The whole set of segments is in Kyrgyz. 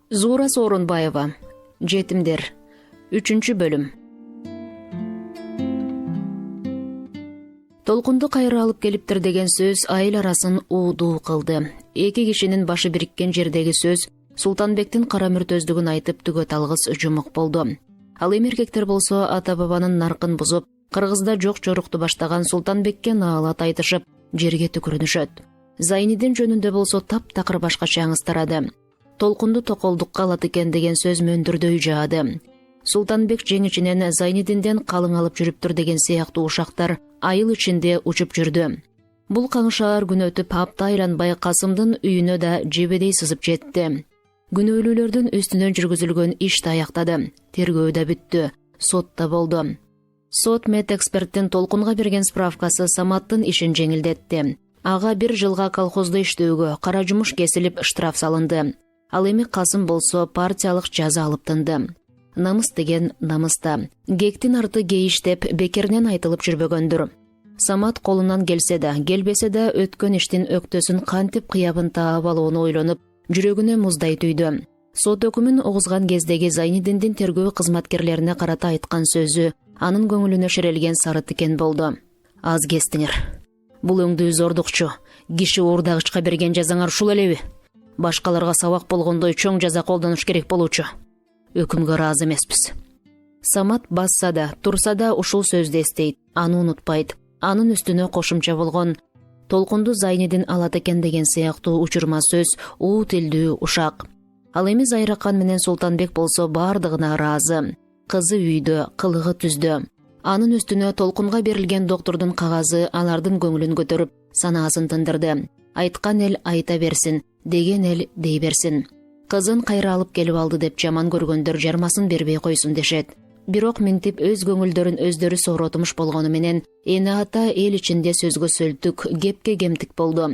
Зура Сооронбаева. Жетимдер. 3-бөлүм. Толкунду кайра алып келиптир деген сөз айыл арасын уудуу кылды. Эки кишинин башы бириккен жердеги сөз Султанбектин кара мүртөздүгүн айтып түгөт алгыс жумук болду. Ал эми эркектер болсо ата бабанын наркын бузуп, Кыргызда жок жорукту баштаган Султанбекке наалат айтышып, жерге түкүрүнүшөт. Зайнидин жөнүндө болсо таптакыр башкача аңыз тарады. Толкунду токолдукка алат экен деген сөз мөндүрдөй жаады. Султанбек жеңичинен Зайнидинден калың алып жүрүптүр деген сыяктуу ушактар айыл ичинде учуп жүрдү. Бул каңышаар күн өтүп апта айланбай Касымдын үйүнө да жебедей сызып жетти. Күнөөлүүлөрдүн үстүнөн жүргүзүлгөн иш аяктады. Тергөө да бүттү. Сот да болду. Сот медэксперттин Толкунга берген справкасы Саматтын ишин жеңилдетти. Ага 1 жылга колхоздо иштөөгө, кара жумуш кесилип штраф салынды. Ал эми Касым болсо партиялык жаза алып тынды. Намыс деген намыста. Гектин арты кейиштеп, бекеринен айтылып жүрбөгөндүр. Самат колунан келсе да, келбесе да өткөн иштин өктөсүн кантип кыябын таап алууну ойлонуп, жүрөгүнө муздай түйдү. Сот өкүмүн угузган кездеги Зайнидиндин тергөө кызматкерлерине карата айткан сөзү анын көңүлүнө ширелген сары тикен болду. Аз кестиңер. Бул өңдүү зордукчу, киши уурдагычка берген жазаңар ушул элеби? Башкаларга сабак болгондой чоң жаза колдонуш керек болуучу. Өкүмгө ыраазы эмеспиз. Самат басса да, турса да ушул сөздү эстейт, аны унутпайт. Анын үстүнө кошумча болгон Толкунду Зайнидин алат экен деген сыяктуу учурма сөз уу тилдүү ушак. Ал эми Зайракан менен Султанбек болсо бардыгына ыраазы. Кызы үйдө, кылыгы түздө. Анын үстүнө Толкунга берилген доктурдун кагазы алардын көңүлүн көтөрүп, санаасын тындырды. Айткан эл айта берсин, деген эл дей берсин. Кызын кайра алып келип алды деп жаман көргөндөр жармасын бербей койсун дешет. Бирок минтип өз көңүлдөрүн өздөрү сооротмуш болгону менен эне ата эл ичинде сөзгө сөлтүк, кепке кемтик болду.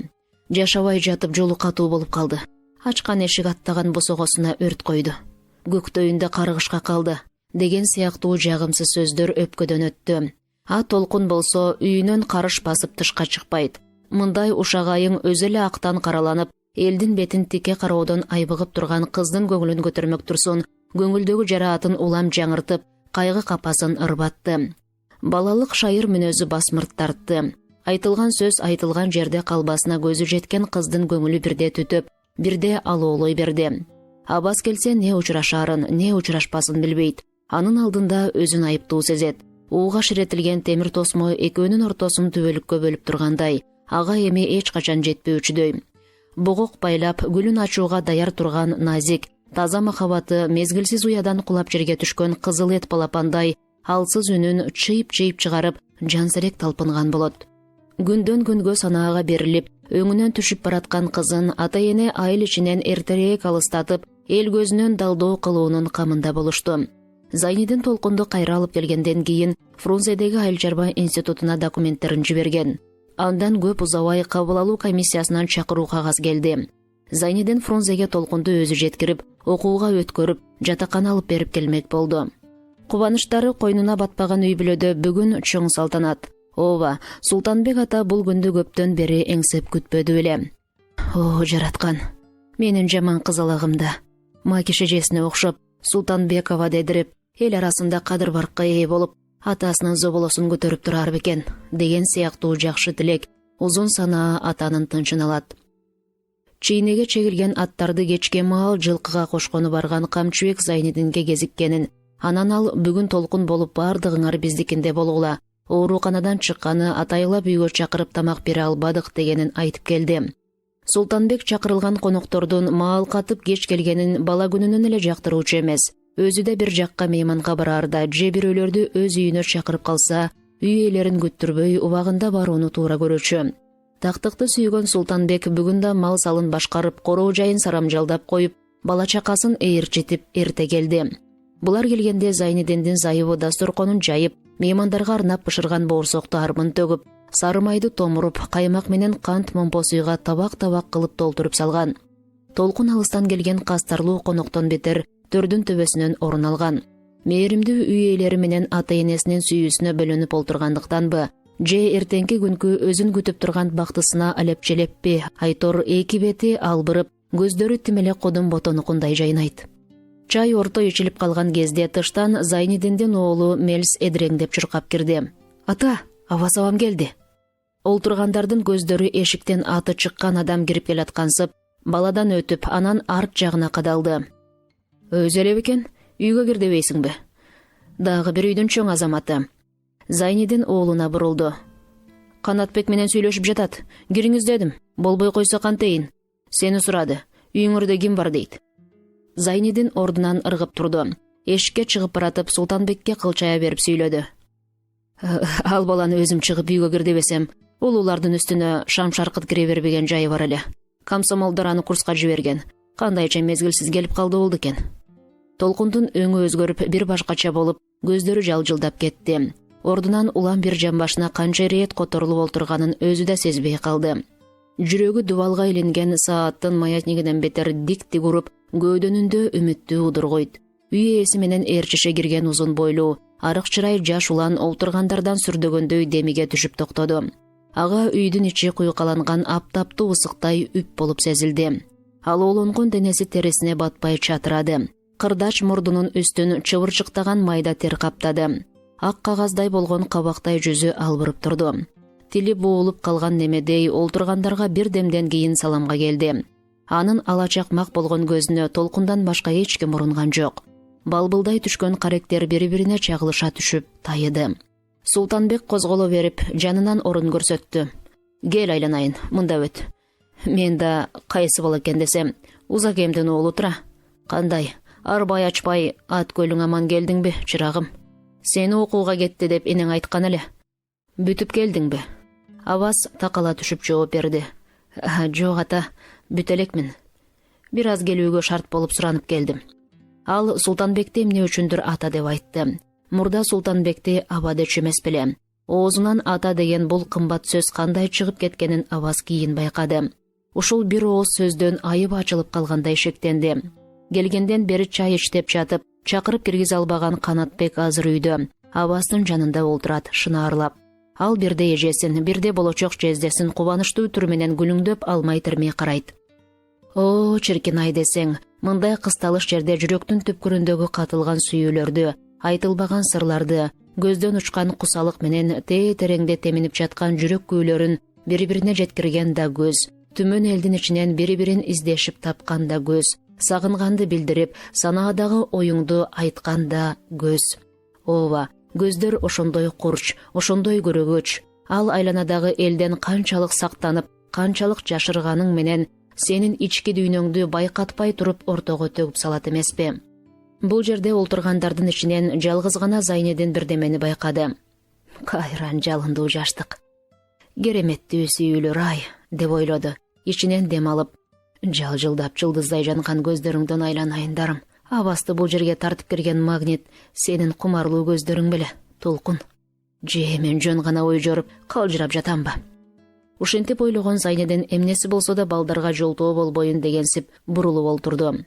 Жашабай жатып жолу катуу болуп калды. Ачкан эшик аттаган босогосуна өрт койду. Көктөйүндө карыгышка калды деген сыяктуу жагымсыз сөздөр өпкөдөн өттү. А Толкун болсо үйүнөн карыш басып тышка чыкпайт. Мындай ушак айың өзү эле актан караланып, элдин бетин тике кароодон айбыгып турган кыздын көңүлүн көтөрмөк турсун, көңүлдөгү жараатын улам жаңыртып, кайгы капасын ырбатты. Балалык шайыр мүнөзү басмырт тартты. Айтылган сөз айтылган жерде калбасына көзү жеткен кыздын көңүлү бирде түтүп, бирде алоолой берди. Абас келсе не учурашаарын, не учурашпасын билбейт. Анын алдында өзүн айыптуу сезет. Ууга ширетилген темир тосмо экөөнүн ортосун түбөлүккө бөлүп тургандай, ага эми эч качан жетпөөчүдөй. Богок байлап, гүлүн ачууга даяр турган назик, таза махабаты мезгилсиз уядан кулап жерге түшкөн кызыл эт балапандай алсыз үнүн чыйып-чыйып чыгарып, жансерек талпынган болот. Күндөн күнгө санаага берилип, өңүнөн түшүп бараткан кызын ата-эне айыл ичинен эртерээк алыстатып, эл көзүнөн далдоо кылуунун камында болушту. Зайнидин Толкунду кайра алып келгенден кийин Фрунзедеги айыл чарба институтуна документтерин жиберген. Андан көп узабай кабыл алуу комиссиясынан чакыруу кагаз келди. Зайнидин Фрунзеге Толкунду өзү жеткирип, окууга өткөрүп, жатакана алып берип келмек болду. Кубанычтары койнуна батпаган үй бүлөдө бүгүн чоң салтанат. Ооба, Султанбек ата бул күндү көптөн бери эңсеп күтпөдү беле. О, жараткан. Менин жаман кызалагымда. Маки шежесине окшоп, Султанбекова дедирип, эл арасында кадыр баркка ээ болуп, атасынын зоболосун көтөрүп турар бекен, деген сыяктуу жакшы тилек узун санаа атанын тынчын алат. Чийнеге чегилген аттарды кечке маал жылкыга кошкону барган Камчыбек Зайнидинге кезиккенин, анан ал бүгүн Толкун болуп бардыгыңар биздикинде болгула, ооруканадан чыкканы атайлап үйгө чакырып тамак бере албадык дегенин айтып келди. Султанбек чакырылган коноктордун маал катып кеч келгенин бала күнүнөн эле жактыруучу эмес. Өзү да бир жакка мейманга бараарда же бирөөлөрдү өз үйүнө чакырып калса, үй ээлерин күттүрбөй убагында барууну туура көрүүчү. Тактыкты сүйгөн Султанбек бүгүн да мал салын башкарып, короо жайын сарамжалдап коюп, бала чакасын ээрчитип эрте келди. Булар келгенде Зайнидиндин зайыбы дасторконун жайып, меймандарга арнап бышырган боорсокту арбын төгүп, сары майды томуруп, каймак менен кант момпосуйга табак-табак кылып толтуруп салган. Толкун алыстан келген кастарлуу коноктон бетер төрдүн төбөсүнөн орун алган. Мээримдүү үй ээлери менен ата-энесинин сүйүүсүнө бөлөнүп олтургандыктанбы, же эртеңки күнкү өзүн күтүп турган бактысына алепчелеппи Айтор эки бети албырып, көздөрү тим эле кодун ботонукундай жайнайт. Чай орто ичилип калган кезде тыштан Зайнидиндин оолу Мелс эдиреңдеп чуркап кирди. «Ата, Аваз абам келди». Олтургандардын көздөрү эшиктен аты чыккан адам кирип келаткансып, баладан өтүп, анан арт жагына кадалды. «Өзү эле бекен, үйгө кир дебейсиңби?» Дагы бир үйдүн чоң азаматы Зайнидин оолуна бурулду. «Канатбек менен сүйлөшүп жатат. Кириңиз дедим. Болбой койсо кантейин? Сени сурады. Үйүңөрдө ким бар дейт». Зайнидин ордунан ыргып турду. Эшикке чыгып баратып, Султанбекке кылчая берип сүйлөдү. «Ал баланы өзүм чыгып үйгө кир дебесем, улуулардын үстүнө шам-шаркыт кире бербеген жайы бар эле. Комсомолдор аны курска жиберген. Кандайча мезгилсиз келип калды болду экен». Толкундун өңү өзгөрүп, бир башкача болуп, көздөрү жалжылдап кетти. Ордунан улам бир жамбашына канча ирет которулуп олтурганын өзү да сезбей калды. Жүрөгү дубалга илинген сааттын маятнигинен бетер дик-дик уруп, көөдөнүндө үмүттүү удургуйт. Үй ээси менен ээрчише кирген узун бойлуу, арык чырай жаш улан олтургандардан сүрдөгөндөй демиге түшүп токтоду. Ага үйдүн ичи куйкаланган аптаптуу ысыктай үп болуп сезилди. Ал оолонгон денеси терисине батпай чатырады. Кырдач мурдунун үстүн чыбырчыктаган майда тер каптады. Ак кагаздай болгон кабактай жүзү албырып турду. Тили боолуп калган немедей олтургандарга бир демден кийин саламга келди. Анын алачакмак болгон көзүнө Толкундан башка эч ким урунган жок. Балбылдай түшкөн каректер бири-бирине чагылыша түшүп тайыды. Султанбек козголо берип, жанынан орун көрсөттү. «Кел айланайын, мында өт». Мен да кайсы бала экен десем, Узакемдин оолу тура. «Кандай, арбай ачпай ат көлүң аман келдиңби, чырагым? Сени окууга кетти деп энең айткан эле. Бүтүп келдиңби?» Аваз такала түшүп жооп берди. «Жок ата, бүт элекмин. Бир аз келүүгө шарт болуп суранып келдим». Ал Султанбекти эмне үчүндүр ата деп айтты. Мурда Султанбекти аба дечү эмес беле. Оозунан ата деген бул кымбат сөз кандай чыгып кеткенин Аваз кийин байкады. Ушул бир ооз сөздөн айып ачылып калгандай шектенди. Келгенден бери чай иштеп жатып, чакырып киргизе албаган Канатбек азыр үйдө, Аваздын жанында олтурат, шынаарлап. Ал бирде эжесин, бирде болочок жездесин кубанычтуу түр менен күлүңдөп алмай тирмей карайт. О, чиркин-ай десең, мындай кысталыш жерде жүрөктүн түпкүрүндөгү катылган сүйүүлөрдү, айтылбаган сырларды, көздөн учкан кусалык менен тереңде теминип жаткан жүрөк күүлөрүн бири-бирине жеткирген да көз, түмөн элдин ичинен бири-бирин издешип тапкан да көз, сагынганды билдирип, санаадагы оюңду айткан да көз. Ооба, көздөр ошондой курч, ошондой көрөгөч. Ал айланадагы элден канчалык сактанып, канчалык жашырганың менен сенин ички дүйнөңдү байкатпай туруп ортого төгүп салат эмеспи? Бул жерде олтургандардын ичинен жалгыз гана Зайнидин бирдемени байкады. Кайран жалындуу жаштык. Кереметтүү сүйүүлөр ай, деп ойлоду. Ичинен дем алып, жалжылдап жылдыздай жанган көздөрүңдөн айланайындарым. Авасты бул жерге тартып кирген магнит сенин кумарлуу көздөрүң беле, Толкун. Же мен жөн гана ой жоруп, калжырап жатамбы? Ушинтип ойлогон Зайнидин эмнеси болсо да балдарга жолтоо болбоюн дегенсип бурулуп олтурду.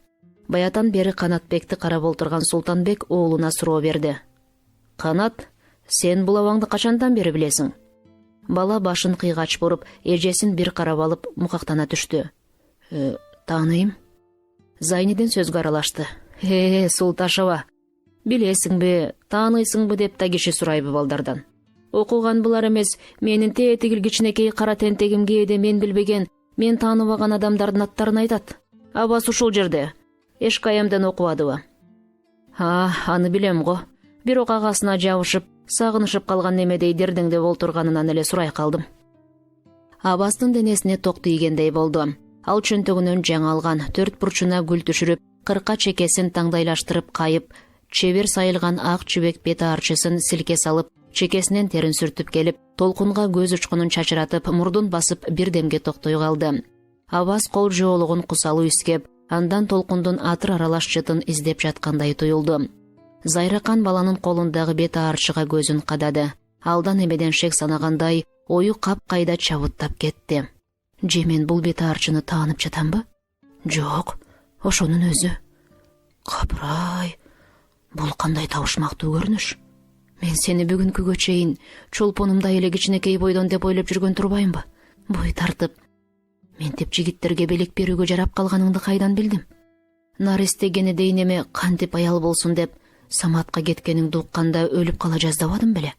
Баятан бери Канатбекти карап олтурган Султанбек оолуна суроо берди. «Канат, сен бул абаңды качандан бери билесиң?» Бала башын кыйгач буруп, эжесин бир карап алып мукактана түштү. Тааныйм. Зайнидин сөзгө аралашты. Султашева, билесиңби, тааныйсыңбы деп да киши сурайбы балдардан. Окуган булар эмес, менин тетигил кичинекей кара тентегимге эде мен билбеген, мен тааныбаган адамдардын аттарын айтат. Абас ушул жерде. Эшкаямдан окубадыбы? Аны билем го. Бирок агасына жабышып, сагынышып калган немедей дердеңдеп олтурганынан эле сурай калдым. Абастын денесине ток тийгендей болду. Ал чөнтөгүнөн жаңа алган 4 бурчуна гүл түшүрүп, кырка чекесин таңдайлаштырып кайып, чебер сайылган ак чүбек бет арчысын силке салып, чекесинен терин сүртүп келип, Толкунга көз учкунун чачыратып, мурдун басып бир демге токтой калды. Абас кол жоолугун кусалуу искеп, андан Толкундун атыр аралаш жытын издеп жаткандай туюлду. Зайракан баланын колундагы бет аарчыга көзүн кадады. Алдан эмеден шек санагандай, ою капкайда чабыттап кетти. Же мен бул бет аарчыны таанып жатамбы? Жок, ошонун өзү. Капырай, бул кандай табышмактуу көрүнүш. Мен сени бүгүнкүгө чейин чолпонумда эле кичинекей бойдон деп ойлоп жүргөн турбаймбы? Бой тартып, ментип жигиттерге белек берүүгө жарап калганыңды кайдан билдим? Нар истегени дейин эме кантип аял болсун деп Саматка кеткениңди укканда өлүп кала жаздабадым беле?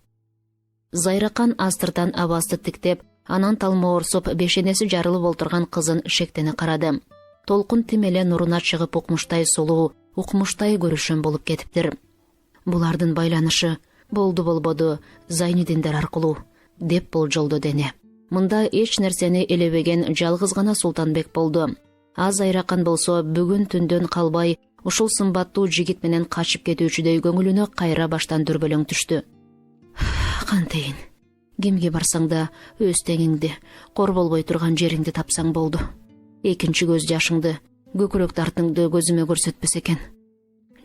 Зайракан астыртан абасты тиктеп, анан талмоорсуп бешенеси жарылып олтурган кызын шектене карады. Толкун тим эле нуруна чыгып укмуштай сулуу, укмуштай көрүшөн болуп кетиптир. Булардын байланышы болду болбоду Зайнидиндер аркылуу деп болжолду дене. Мында эч нерсени элебеген жалгыз гана Султанбек болду. Зайракан болсо бүгүн түндөн калбай ушул сымбаттуу жигит менен качып кетүүчүдөй көңүлүнө кайра баштан дүрбөлөң түштү. Кантейин, кимге барсаң да өз теңиңди, кор болбой турган жериңди тапсаң болду. Экинчи көз жашыңды, көкүрөк тартыңды көзүмө көрсөтпөс экен.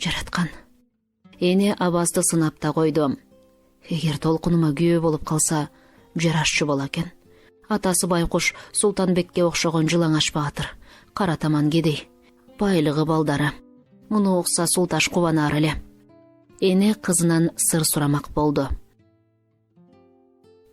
Жараткан. Эне абасты сынап да койду. Эгер толкунума күйөө болуп калса, жарашчу бола экен. Атасы байкуш Султанбекке окшогон жылаңаш баатыр, кара таман кедей, байлыгы балдары. Муну укса Султаш кубанар эле. Эне кызынан сыр сурамак болду.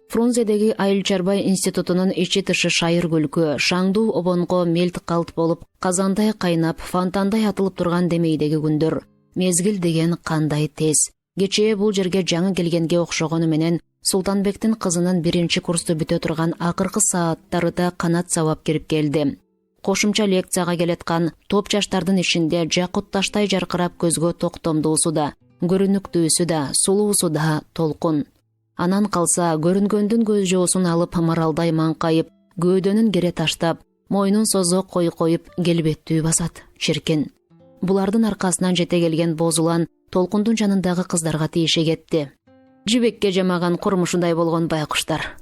Фрунзедеги Айыл Чарбай институтунун ичи тышы шайыр күлкү, шаңдуу обонго мелт калт болуп, казандай кайнап, фонтандай атылып турган демейдеги күндөр. Мезгил деген кандай тез. Кечээ бул жерге жаңы келгенге окшогону менен Султанбектин кызынын биринчи курсту бүтө турган акыркы сааттары да канат сабап кирип келди. Кошумча лекцияга келаткан топ жаштардын ишинде жакут таштай жаркырап көзгө токтомдуусу да, көрүнүктүүсү да, сулуусу да Толкун. Анан калса көрүнгөндүн көз жоосун алып маралдай маңкайып, көөдөнүн кере таштап, мойнун созо коюп келбеттүү басат, чиркин. Булардын аркасынан жете келген бозулан Толкундун жанындагы кыздарга тийише кетти. Жибекке жамаган курмушундай болгон байкуштар.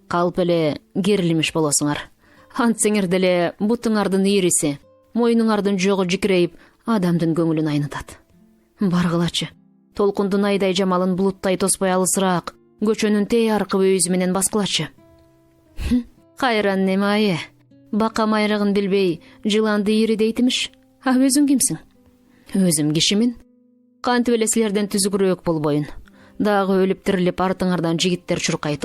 Калп эле керилмиш болосуңар. Антсеңер деле бутуңардын ийриси, мойнуңардын жогу жикирейип, адамдын көңүлүн айнытат. Баргылачы, Толкундун айдай жамалын булуттай тоспой алысыраак, көчөнүн тээ аркы өйүзү менен баскылачы. Кайран неме айы, бака майрыгын билбей, жыланды ийри дейтимиш. Өзүң кимсиң? Өзүм кишимин. Кантип эле силерден түзүкүрөөк болбоюн. Дагы өлүп тирилип артыңардан жигиттер чуркайт.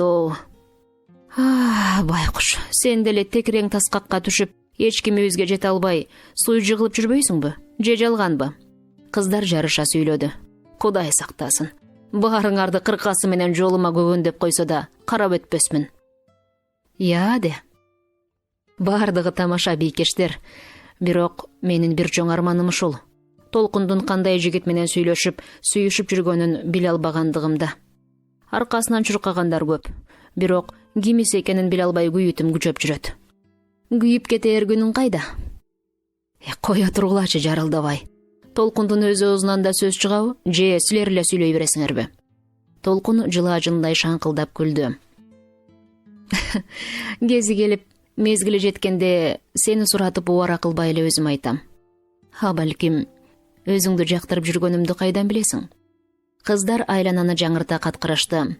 Байкуш, сен деле текирең таскакка түшүп, эч кимибизге жете албай, суй жыгылып жүрбөйсүңбү? Же жалганбы? Кыздар жарыша сүйлөдү. Кудай сактасын. Баарыңарды кыркасы менен жолума көгөндөп койсо да, карап өтпөсмүн. Де. Бардыгы тамаша бийкештер. Бирок менин бир чоң арманым ушул. Толкундун кандай жигит менен сүйлөшүп, сүйүшүп жүргөнүн биле албагандыгымда. Аркасынан чуркагандар көп. Бирок кимиси экенин биле албай күйүтүм күчөп жүрөт. Күйүп кетээр күнүң кайда? Кое тургулачы жарылдабай. Толкундун өз оозунан да сөз чыгабы, же силер эле сүйлөй бересиңерби? Толкун жылаажындай шаңкылдап күлдү. Кези келип, мезгили жеткенде сени суратып убара кылбай эле өзүм айтам. Балким, өзүңдү жактырып жүргөнүмдү кайдан билесиң? Кыздар айлананы жаңырта каткырышты.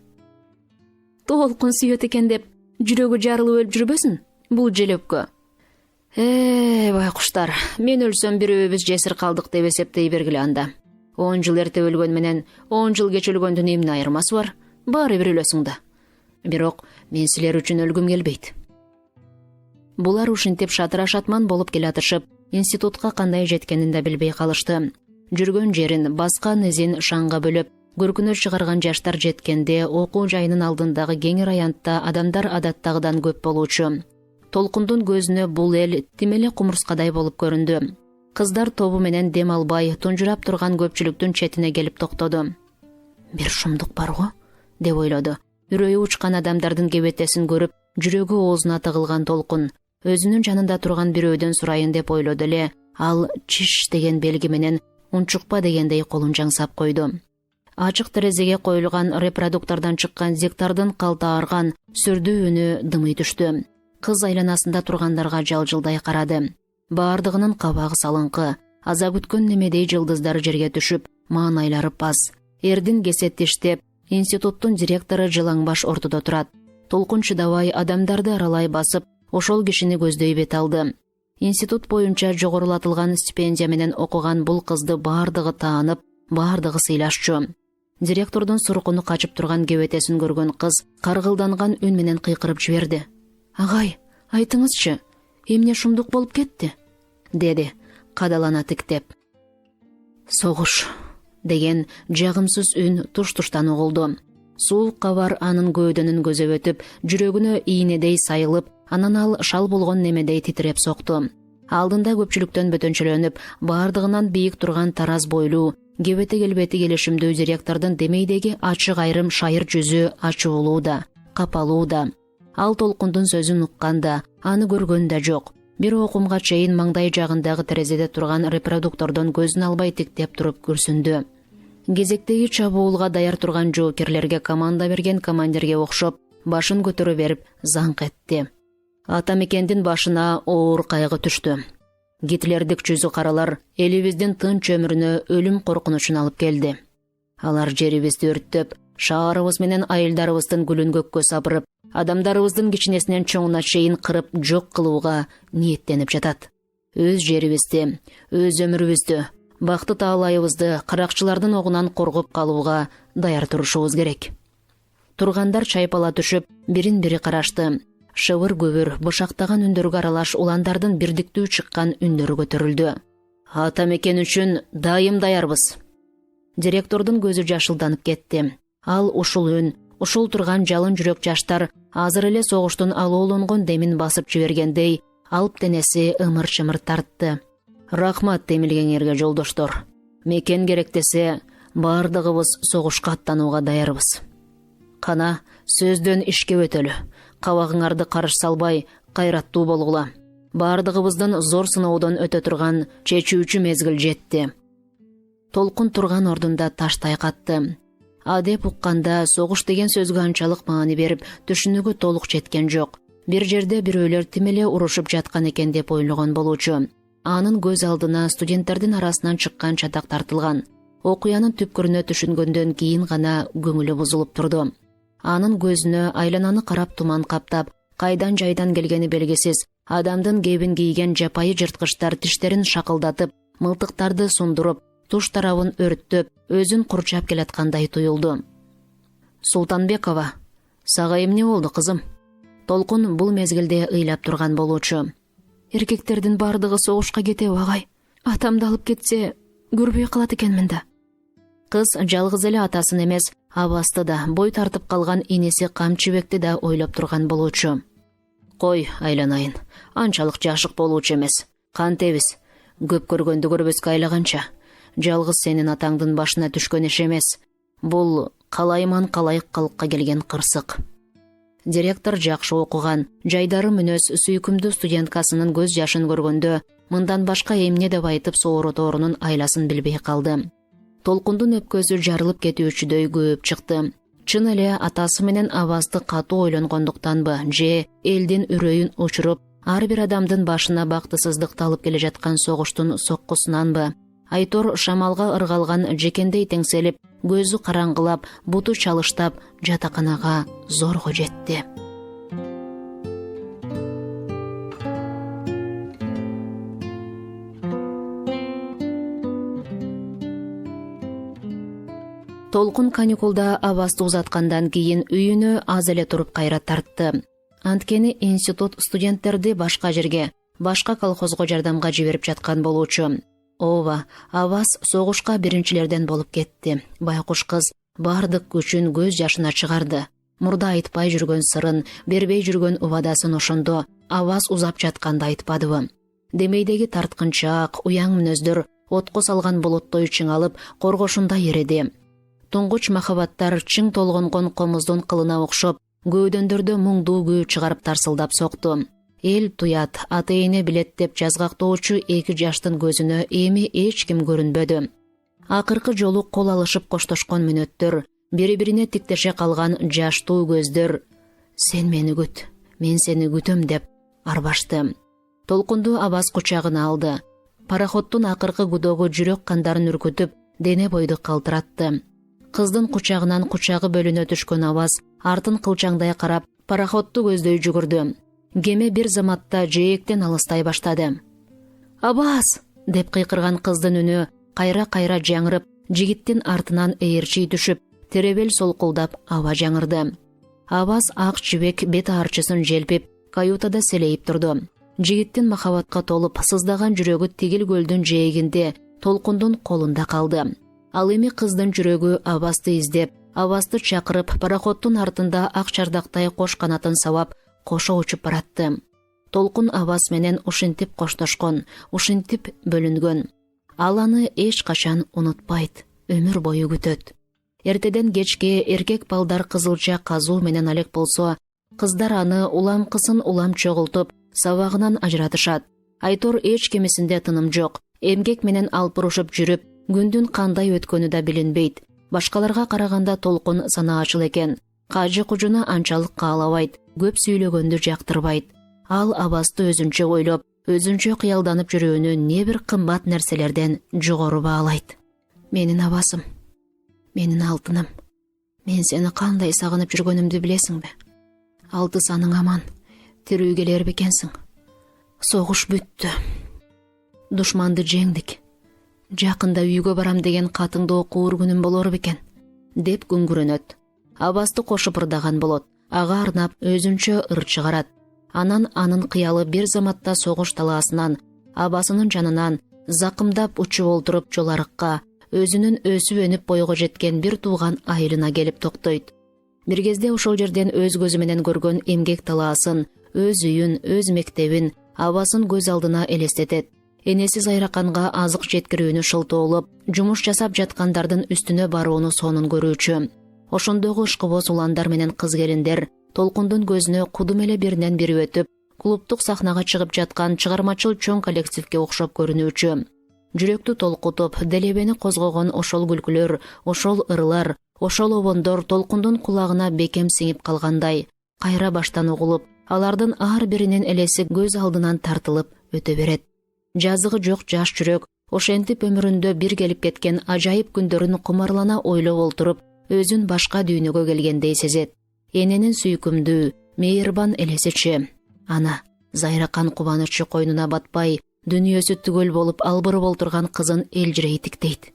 Толкун сүйөт экен деп, жүрөгү жарылып өлүп жүрбөсүн? Бул желөккө. Байкуштар, мен өлсөм бирөөбүз жесир калдык деп эсептей бергиле анда. 10 жыл эрте өлгөн менен 10 жыл кеч өлгөндүн эмне айырмасы бар? Баары бир өлөсүң да. Бирок мен силер үчүн өлгүм келбейт. Булар ушинтип шатыра шатман болуп келатышып, институтка кандай жеткенин да билбей калышты. Жүргөн жерин, баскан изин шаңга бөлөп, көркүнө чыгарган жаштар жеткенде окуу жайынын алдындагы кеңир аянтта адамдар адаттагыдан көп болуучу. Толкундун көзүнө бул эл тим эле кумурскадай болуп көрүндү. Кыздар тобу менен дем албай, тунжурап турган көпчүлүктүн четине келип токтоду. Бир шумдук бар го, деп ойлоду. Үрөйү учкан адамдардын кебетесин көрүп, жүрөгү оозуна тыгылган Толкун өзүнүн жанында турган бирөөдөн сурайын деп ойлоду эле, ал чиш деген белги менен унчукпа дегендей колун жаңсап койду. Ачык терезеге коюлган репродуктордон чыккан зиктардын калта арган сүрдүү үнү дымый түштү. Кыз айланасында тургандарга жалжылдай карады. Баардыгынын кабагы салыңкы, азап күткөн немедей жылдыздары жерге түшүп, маанайлары пас. Эрдин кесет тиштеп, институттун директору жылаңбаш ортодо турат. Толкун чыдабай адамдарды аралай басып, ошол кишини көздөй бет алды. Институт боюнча жогорулатылган стипендия менен окуган бул кызды баардыгы таанып, баардыгы сыйлашчу. Директордун суркуну качып турган кебетесин көргөн кыз каргылданган үн менен кыйкырып жиберди. Агай, айтыңызчы, эмне шумдук болуп кетти? Деди, кадалана тиктеп. Согуш деген жагымсыз үн туш-туштан угулду. Суук кабар анын көөдөнүн көзөп өтүп, жүрөгүнө ийнедей сайылып, анан ал шал болгон немедей титиреп сокту. Алдында көпчүлүктөн бөтөнчөлөнүп, бардыгынан бийик турган тараз бойлуу, кебети келбети келишимдүү директордун демейдеги ачык айрым шайыр жүзү ачуулуу да, капалуу да. Ал Толкундун сөзүн уккан да, аны көргөн да жок. Бир окумга чейин маңдай жагындагы терезеде турган репродуктордон көзүн албай тиктеп туруп күрсүндү. Кезектеги чабуулга даяр турган жоокерлерге команда берген командирге окшоп, башын көтөрө берип заң этти. Ата мекендин башына оор кайгы түштү. Гитлердик жүзү каралар элибиздин тынч өмүрүнө өлүм коркунучун алып келди. Алар жерибизди өрттөп, шаарыбыз менен айылдарыбыздын гүлүн көккө сапырып, адамдарыбыздын кичинесинен чоңуна чейин кырып жок кылууга ниеттенип жатат. Өз жерибизди, өз өмүрүбүздү, бакты таалайыбызды каракчылардын огунан коргоп калууга даяр турушубуз керек. Тургандар чайпала түшүп, бирин-бири карашты. Шыбыр көбүр, бышактаган үндөргө аралаш уландардын бирдиктүү чыккан үндөрү көтөрүлдү. Ата мекен үчүн дайым даярбыз. Директордун көзү жашылданып кетти. Ал ушул үн, ушул турган жалын жүрөк жаштар азыр эле согуштун алоолонгон демин басып жибергендей, алып денеси ымыр-чымыр тартты. Рахмат демилгеңерге жолдоштор. Мекен керек десе, бардыгыбыз согушка аттанууга даярбыз. Кана, сөздөн ишке өтөлү. Кабагыңарды карыш салбай, кайраттуу болгула. Бардыгыбыздын зор сыноодон өтө турган чечүүчү мезгил жетти. Толкун турган ордунда таштай катты. Адеп укканда согуш деген сөзгө анчалык маани берип, түшүнүүгө толук жеткен жок. Бир жерде бирөөлөр тим эле урушуп жаткан экен деп ойлогон болчу. Анын көз алдына студенттердин арасынан чыккан чатак тартылган. Окуянын түпкүрүнө түшүнгөндөн кийин гана көңүлү бузулуп турду. Анын көзүнө айлананы карап туман каптап, кайдан жайдан келгени белгисиз, адамдын кебин кийген жапайы жырткычтар тиштерин шакылдатып, мылтыктарды сундуруп, туш тарабын өрттөп, өзүн курчап келаткандай туюлду. Султанбекова, сага эмне болду, кызым? Толкун бул мезгилде ыйлап турган болчу. Эркектердин бардыгы согушка кетеби, агай? Атамды алып кетсе, көрбөй калат экенмин да. Кыз жалгыз эле атасын эмес, абасты да, бой тартып калган инеси Камчыбекти да ойлоп турган болчу. Кой, айланайын, анчалык жашык болуучу эмес. Кантебиз, көп көргөндү көрбөскө айлаганча. Жалгыз сенин атаңдын башына түшкөн иш эмес. Бул калайман калайык калыкка келген кырсык. Директор жакшы окуган, жайдары мүнөз сүйкүмдүү студенткасынын көз жашын көргөндө, мындан башка эмне деп айтып соороторунун айласын билбей калды. Толкундун өпкөсү жарылып кетүүчүдөй көөп чыкты. Чын эле атасы менен абазды катуу ойлонгондуктанбы, же элдин үрөйүн учуруп, ар бир адамдын башына бактысыздыкты алып келе жаткан согуштун соккусунанбы? Айтор шамалга ыргалган жекендей теңселип, көзү караңгылап, буту чалыштап, жатаканага зорго жетти. Толкун каникулда абасты узаткандан кийин үйүнө аз эле туруп кайра тартты. Анткени институт студенттерди башка жерге, башка колхозго жардамга жиберип жаткан болчу. Ооба, абас согушка биринчилерден болуп кетти. Байкуш кыз бардык күчүн көз жашына чыгарды. Мурда айтпай жүргөн сырын, бербей жүргөн убадасын ошондо абас узап жатканда айтпадыбы? Демейдеги тарткынчаак, уяң мүнөздөр отко салган болоттой чыңалып, коргошунда эреди. Туңгуч махабаттар чың толгонгон комуздун кылына окшоп, көөдөндөрдө муңдуу күү чыгарып тарсылдап сокту. Эл туят, ата-эне билет деп жазгактоочу эки жаштын көзүнө эми эч ким көрүнбөдү. Акыркы жолу кол алышып коштошкон мүнөттөр, бири-бирине тиктеше калган жаштуу көздөр «Сен мени күт, мен сени күтөм» деп арбашты. Толкунду абас кучагына алды. Пароходдун акыркы гудогу жүрөк кандарын үркүтүп, дене бойду калтыратты. Кыздын кучагынан кучагы бөлүнө түшкөн абас артын кылчаңдай карап, пароходду көздөй жүгүрдү. Кеме бир заматта жээктен алыстай баштады. «Абас!» деп кыйкырган кыздын үнү кайра-кайра жаңырып, жигиттин артынан ээрчий түшүп, теребел солкулдап аба жаңырды. Абас ак жибек бет арчысын желпип, каютада селейип турду. Жигиттин махабатка толуп сыздаган жүрөгү тигил көлдүн жээгинде толкундун колунда калды. Ал эми кыздын жүрөгү Абасты издеп, Абасты чакырып, пароходдун артында ак чардактай кош канатын сабап, кошо учуп баратты. Толкун Абас менен ушинтип коштошкон, ушинтип бөлүнгөн. Ал аны эч качан унутпайт, өмүр бою күтөт. Эртеден кечке эркек балдар кызылча казуу менен алек болсо, кыздар аны уламкысын улам чогултуп, сабагынан ажыратышат. Айтор эч кемисинде тыным жок. Эмгек менен алпурушуп жүрүп, күндүн кандай өткөнү да билинбейт. Башкаларга караганда Толкун санаачыл экен. Кажы кужуна анчалык каалабайт, көп сүйлөгөндү жактырбайт. Ал Абасты өзүнчө ойлоп, өзүнчө кыялданып жүрүүнү не бир кымбат нерселерден жогору баалайт. Менин Абасым, менин алтыным, мен сени кандай сагынып жүргөнүмдү билесиңби? Алты саның аман, тирүү келер бекенсиң. Согуш бүттү. Душманды жеңдик. Жакында үйгө барам деген катыңды окуур күнүм болор бекен, деп күңгүрөнөт. Абасты кошуп ырдаган болот. Ага арнап өзүнчө ыр чыгарат. Анан анын кыялы бир заматта согуш талаасынан, Абасынын жанынан закымдап учуп олтуруп жол арыкка, өзүнүн өсүп өнүп бойго жеткен бир тууган айылына келип токтойт. Бир кезде ошол жерден өз көзү менен көргөн эмгек талаасын, өз үйүн, өз мектебин, Абасын көз алдына элестетет. Энеси Зайраканга азык жеткирүүнү шылтоолоп, жумуш жасап жаткандардын үстүнө барууну сонун көрүүчү. Ошондогу ышкыбоз уландар менен кыз келиндер Толкундун көзүнө кудум эле биринен бири өтүп, клубтук сахнага чыгып жаткан чыгармачыл чоң коллективге окшоп көрүнүүчү. Жүрөктү толкутуп, делебени козгогон ошол күлкүлөр, ошол ырлар, ошол обондор Толкундун кулагына бекем сиңип калгандай, кайра баштан угулуп, алардын ар биринин элеси көз алдынан тартылып өтө берет. Жазыгы жок жаш жүрөк ошентип өмүрүндө бир келип кеткен ажайып күндөрүн кумарлана ойлоп олтуруп, өзүн башка дүйнөгө келгендей сезет. Эненин сүйкүмдүү, мейирбан элесичи. Ана, Зайракан кубанычы койнуна батпай, дүйнөсү түгөл болуп албырып олтурган кызын элжирейтиктейт.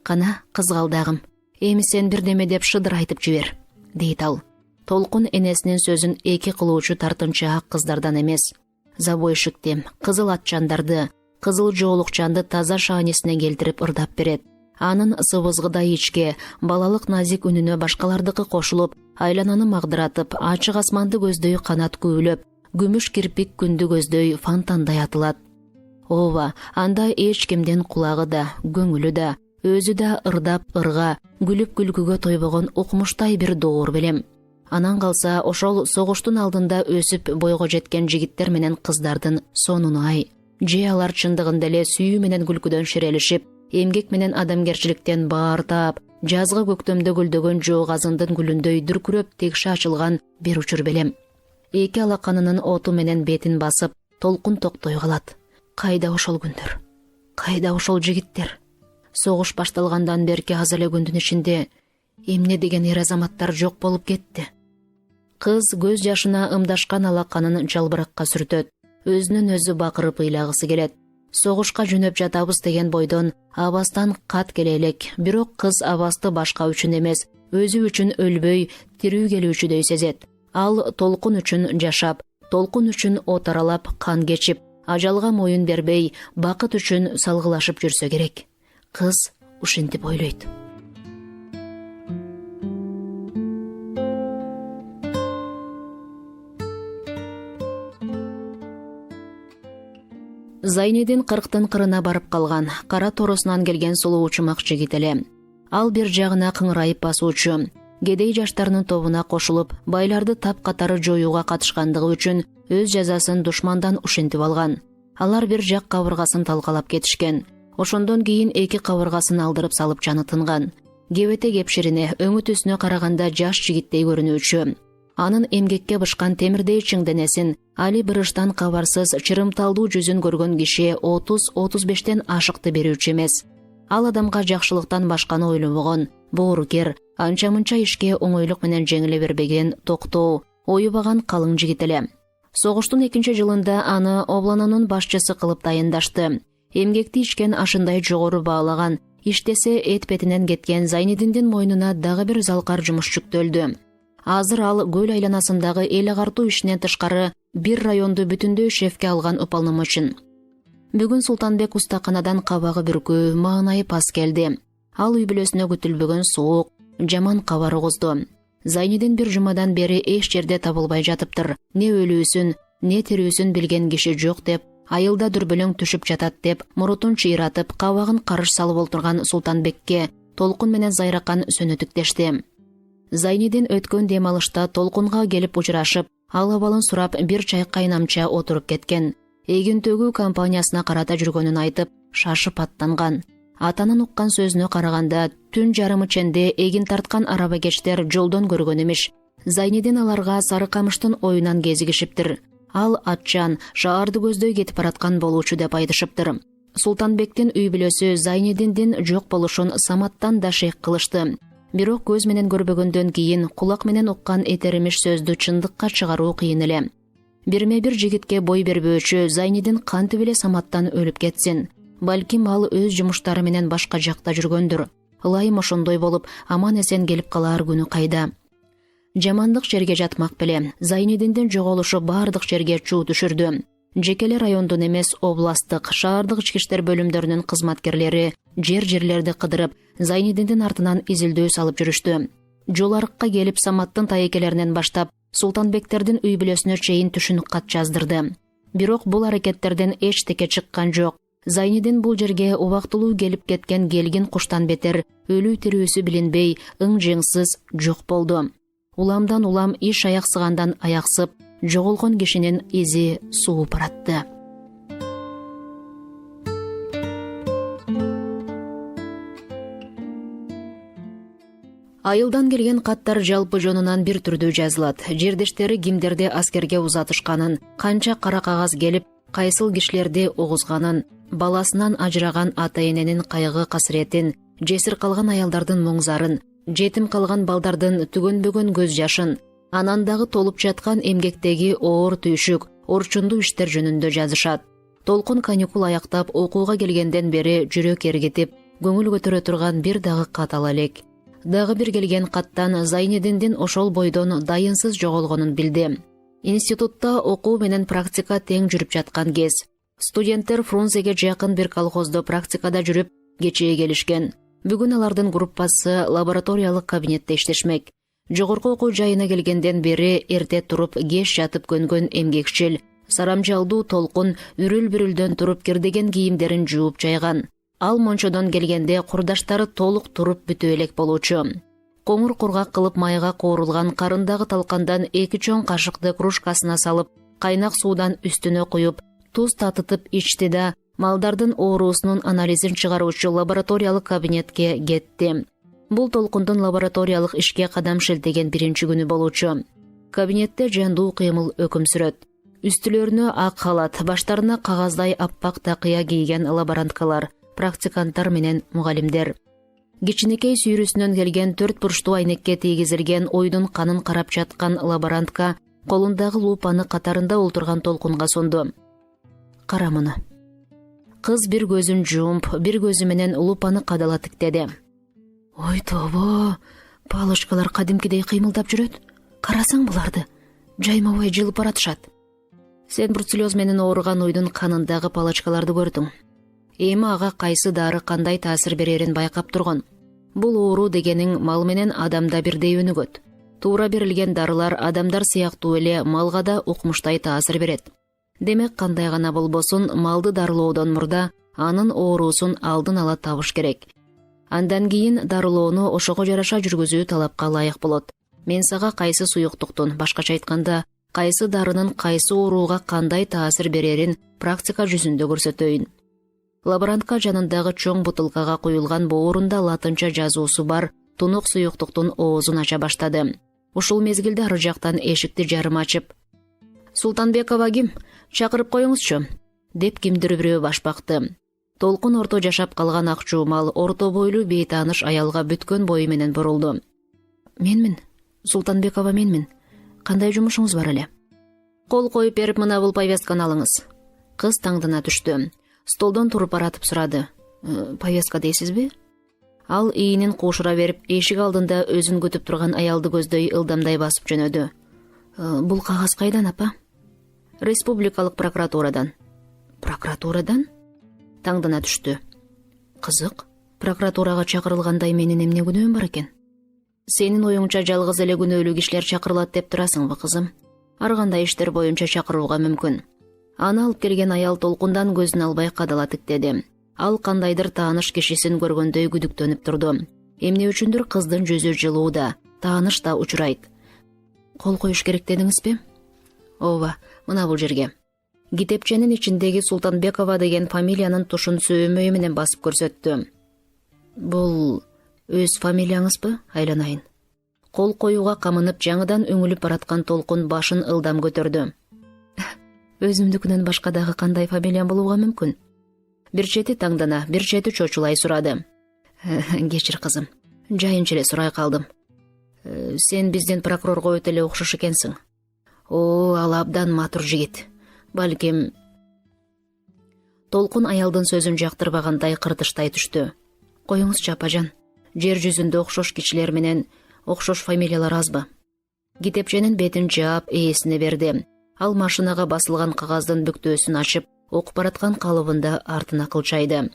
Кана, кызгалдагым, эми сен бирдеме деп шыдыр айтып жибер, дейт ал. Толкун энесинин сөзүн эки кылуучу тартынчаак кыздардан эмес, забойшикти, кызыл атчандарды, кызыл жоолукчанды таза шаанесине келтирип ырдап берет. Анын сыбызгыдай ичке, балалык назик үнүнө башкалардыкы кошулуп, айлананы магдыратып, ачык асманды көздөй канат күүлөп, күмүш кирпик күндү көздөй фонтандай атылат. Ооба, анда эч кимдин кулагы да, көңүлү да, өзү да ырдап ырга, күлүп күлкүгө тойбогон укмуштай бир доор белем. Анан калса ошол согуштун алдында өсүп бойго жеткен жигиттер менен кыздардын сонуну-ай. Же алар чындыгында эле сүйүү менен күлкүдөн ширелишип, эмгек менен адамгерчиликтен баар таап, жазгы көктөмдө гүлдөгөн жоо казындын гүлүндөй дүркүрөп текши ачылган бир учур белем. Эки алаканынын оту менен бетин басып, Толкун токтой калат. Кайда ошол күндөр? Кайда ошол жигиттер? Согуш башталгандан берки аз эле күндүн ичинде эмне деген эр азаматтар жок болуп кетти. Кыз көз жашына ымдашкан алаканын жалбыракка сүртөт. Өзүнүн өзү бакырып ыйлагысы келет. Согушка жөнөп жатабыз деген бойдон Абастан кат келе элек, бирок кыз Абасты башка үчүн эмес, өзү үчүн өлбөй, тирүү келүүчүдөй сезет. Ал Толкун үчүн жашап, Толкун үчүн от аралап, кан кечип, ажалга моюн бербей, бакыт үчүн салгылашып жүрсө керек. Кыз ушинтип ойлойт. Зайнедин 40-тын кырына барып калган, кара торосунан келген сулуу чумак жигит эле. Ал бир жагына кыңырайып басуучу, кедей жаштарынын тобуна кошулуп, байларды тап катары жоюуга катышкандыгы үчүн өз жазасын душмандан ушинтип алган. Алар бир жак кабыргасын талкалап кетишкен. Ошондон кийин эки кабыргасын алдырып салып жаны тынган. Кебете кепширине, өңү түсүнө караганда жаш жигиттей көрүнүүчү. Анын эмгекке бышкан темирдей чың денесин, али бырыштан кабарсыз чырымталдуу жүзүн көргөн киши 30-35тен ашыкты берүүчү эмес. Ал адамга жакшылыктан башканы ойлобогон, боорукер, анча-мынча ишке оңойлук менен жеңиле бербеген, токтоо, оюбаган калың жигит эле. Согуштун 2-жылында аны обланонун башчысы кылып дайындашты. Эмгекти ичкен ашындай жогору баалаган, Иштесе эт бетинен кеткен Зайнидиндин мойнуна дагы бир залкар жумуш жүктөлдү. Азыр ал көл айланасындагы эл агартуу ишинен тышкары бир районду бүтүндөй шефке алган уполномочен. Бүгүн Султанбек устаканадан кабагы бүркүү, маанайып ас келди. Ал үй бүлөсүнө күтүлбөгөн суук, жаман кабар угузду. Зайнидин бир жумадан бери эч жерде табылбай жатыптыр. Не өлүүсүн, не тирүүсүн билген киши жок деп, айылда дүрбөлөң түшүп жатат деп, мурутун чыйратып, кабагын карыш салып олтурган Султанбекке толкун менен Зайракан сөнөтүктешти. Зайнидин өткөн дем алышта толкунга келип учурашып, ал абалын сурап бир чай кайнамча отуруп кеткен. Эгин төгүү компаниясына карата жүргөнүн айтып, шашып аттанган. Атанын уккан сөзүнө караганда, түн жарымы ченде эгин тарткан арабакечтер жолдон көргөн эмиш. Зайнидин аларга Сарыкамыштын оюнан кезигишиптир. Ал атчан, шаарды көздөй кетип бараткан болуучу деп айтышыптыр. Султанбектин үй бүлөсү Зайнидиндин жок болушун Саматтан да шек кылышты. Бирок көз менен көрбөгөндөн кийин кулак менен уккан этеримиш сөздү чындыкка чыгаруу кыйын эле. Бирме бир жигитке бой бербөөчү Зайнидин кантип эле Саматтан өлүп кетсин? Балким ал өз жумуштары менен башка жакта жүргөндүр. Ылайым ошондой болуп, аман эсен келип калаар күнү кайда? Жамандык жерге жатмак беле. Зайнидиндин жоголушу бардык жерге чуу түшүрдү. Жекеле райондун эмес, областтык, шаардык ички иштер бөлүмдөрүнүн кызматкерлери жерлерди кыдырып, Зайнидиндин артынан изилдөө салып жүрүштү. Жол арыкка келип Саматтын тайекелеринен баштап Султанбектердин үй бүлөсүнө чейин түшүнүк кат жаздырды. Бирок бул аракеттерден эчтеке чыккан жок. Зайнидин бул жерге убактылуу келип кеткен келгин куштан бетер өлүү тирүүсү билинбей, ың-жыңсыз жок болду. Уламдан улам иш аяксыгандан аяксып, жоголгон кишинин изи сууп баратты. Айылдан келген каттар жалпы жонунан бир түрдүү жазылат. Жердештери кимдерди аскерге узатышканын, канча кара кагаз келип, кайсыл кишилерди угузганын, баласынан ажыраган ата-эненин кайгы касыретин, жесир калган аялдардын муңзарын, жетим калган балдардын түгөнбөгөн көз жашын, анан дагы толуп жаткан эмгектеги оор түйшүк, орчундуу иштер жөнүндө жазышат. Толкун каникул аяктап окууга келгенден бери жүрөк эргитип, көңүл көтөрө турган бир дагы кат ала элек. Дагы бир келген каттан Зайнидиндин ошол бойдон дайынсыз жоголгонун билди. Институтта окуу менен практика тең жүрүп жаткан кез. Студенттер Фрунзеге жакын бир колхоздо практикада жүрүп, кечээ келишкен. Бүгүн алардын группасы лабораториялык кабинетте иштешмек. Жогорку окуу жайына келгенден бери эрте туруп, кеч жатып көнгөн эмгекчил, сарамжалдуу Толкун үрүл-бүрүлдөн туруп кирдеген кийимдерин жууп жайган. Ал мончодон келгенде курдаштары толук туруп бүтө элек болуучу. Коңур кургак кылып майга коорулган карындагы талкандан 2 чоң кашыкты кружкасына салып, кайнак суудан үстүнө куюп, туз татытып ичти да, малдардын оорусунун анализин чыгаруучу лабораториялык кабинетке кетти. Бул Толкундун лабораториялык ишке кадам шилтеген биринчи күнү болуучу. Кабинетте жандуу кыймыл өкүм сүрөт. Үстүлөрүнө ак халат, баштарына кагаздай аппак такыя кийген лаборанткалар, практиканттар менен мугалимдер. Кичинекей сүйрүсүнөн келген 4 бурчтуу айнекке тийгизилген ойдун канын карап жаткан лаборантка колундагы лупаны катарында олтурган Толкунга сонду. Кара муну. Кыз бир көзүн жумуп, бир көзү менен лупаны кадала тиктеди. Ой тобо, палочкалар кадимкидей кыймылдап жүрөт. Карасаң буларды, жаймабай жылып баратышат. Сен бруцеллез менен ооруган ойдун канындагы палочкаларды көрдүң. Эми ага кайсы дары кандай таасир берерин байкап турган. Бул оору дегениң мал менен адамда бирдей өнүгөт. Туура берилген дарылар адамдар сыяктуу эле малга да укмуштай таасир берет. Демек кандай гана болбосун, малды дарылоодон мурда анын оорусун алдын ала табыш керек. Андан кийин дарылоону ошого жараша жүргүзүү талапка ылайык болот. Мен сага кайсы суюктуктун, башкача айтканда, кайсы дарынын кайсы ооруга кандай таасир берерин практика жүзүндө көрсөтөйүн. Лаборантка жанындагы чоң бутылкага куюлган боорунда латынча жазуусу бар тунук суюктуктун оозун ача баштады. Ушул мезгилде ары жактан эшикти жарым ачып, «Султанбекова ким? Чакырып коюңузчу», деп кимдир бирөө баш бакты. Толкун орто жашап калган ак жуумал, орто бойлуу бейтааныш аялга бүткөн бою менен бурулду. «Менмин, Султанбекова менмин. Кандай жумушуңуз бар эле?» «Кол коюп берип, мына бул повестканы алыңыз». Кыз таңдана түштү. Столдон туруп баратып сурады. «Повестка дейсизби?» Ал ийинин куушура берип, эшик алдында өзүн күтүп турган аялды көздөй ылдамдай басып жөнөдү. Бул кагаз кайдан, апа? Республикалык прокуратурадан. Прокуратурадан? Таңдана түштү. Кызык, прокуратурага чакырылгандай менин эмне күнөөм бар экен? Сенин оюңча жалгыз эле күнөөлүү кишилер чакырылат деп турасыңбы, кызым? Ар кандай иштер боюнча чакырууга мүмкүн. Аны алып келген аял толкундан көзүн албай кадала тиктеди. Ал кандайдыр тааныш кишисин көргөндөй күдүктөнүп турду. Эмне үчүндүр кыздын жүзү жылуу да, тааныш да учурайт. Кол коюш керек дедиңизби? Ооба, мына бул жерге. Китепченин ичиндеги Султанбекова деген фамилиянын тушун сөөмөйү менен басып көрсөттү. Бул өз фамилияңызбы, айланайын? Кол коюуга камынып жаңыдан өңүлүп бараткан толкун башын ылдам көтөрдү. Өзүмдүкүнөн башка дагы кандай фамилиям болууга мүмкүн? Бир чети таңдана, бир чети чочулай сурады. Кечир, кызым, жайынча эле сурай калдым. Сен биздин прокурорго өтө эле окшош экенсиң. Ал абдан матур жигит. Балким... Толкун аялдын сөзүн жактырбагандай кыртыштай түштү. Коюңузчу, апажан. Жер жүзүндө окшош кишилер менен окшош фамилиялар азбы? Китепченин бетин жаап, ээсине берди. Ал машинага басылган кагаздын бүктөөсүн ачып, окуп бараткан калыбында артына кылчайды.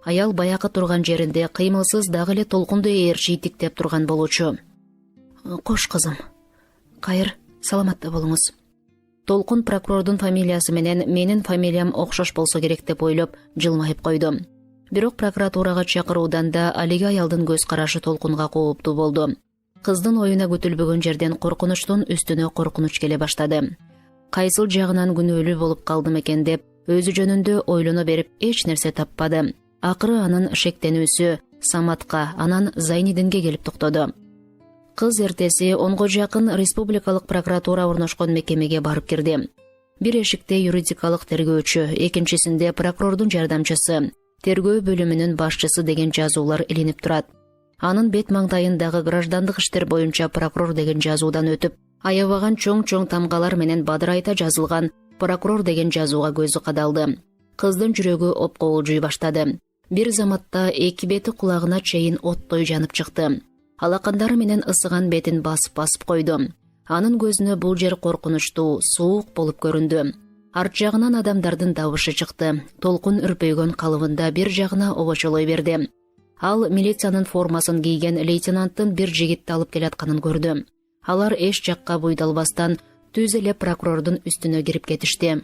Аял баякы турган жеринде кыймылсыз дагы эле толкунду ээрчий тиктеп турган болчу. Кош, кызым. Кайыр, саламатта болуңуз. Толкун прокурордун фамилиясы менен менин фамилиям окшош болсо керек деп ойлоп жылмайып койду. Бирок прокуратурага чакыруудан да алиги аялдын көз карашы толкунга кооптуу болду. Кыздын оюна күтүлбөгөн жерден коркунучтун үстүнө коркунуч келе баштады. Кайсыл жагынан күнөөлүү болуп калдым экен деп өзү жөнүндө ойлоно берип эч нерсе таппады. Акыры анын шектенүүсү Саматка, анан Зайнидинге келип токтоду. Кыз эртеси 10го жакын республикалык прокуратура орношкон мекемеге барып кирди. Бир эшикте юридикалык тергөөчү, экинчисинде прокурордун жардамчысы, тергөө бөлүмүнүн башчысы деген жазуулар илинип турат. Анын бет маңдайындагы граждандык иштер боюнча прокурор деген жазуудан өтүп, аябаган чоң-чоң тамгалар менен бадырайта жазылган прокурор деген жазууга көзү кадалды. Кыздын жүрөгү опкоолжуй баштады. Бир заматта эки бети кулагына чейин оттой жанып чыкты. Алакандары менен ысыган бетин басып койду. Анын көзүнө бул жер коркунучтуу, суук болуп көрүндү. Арт жагынан адамдардын табышы чыкты. Толкун үрпөйгөн калыбында бир жагына обочолой берди. Ал милициянын формасын кийген лейтенанттын бир жигитти алып келатканын көрдү. Алар эч жакка буйдалбастан түз эле прокурордун үстүнө кирип кетишти.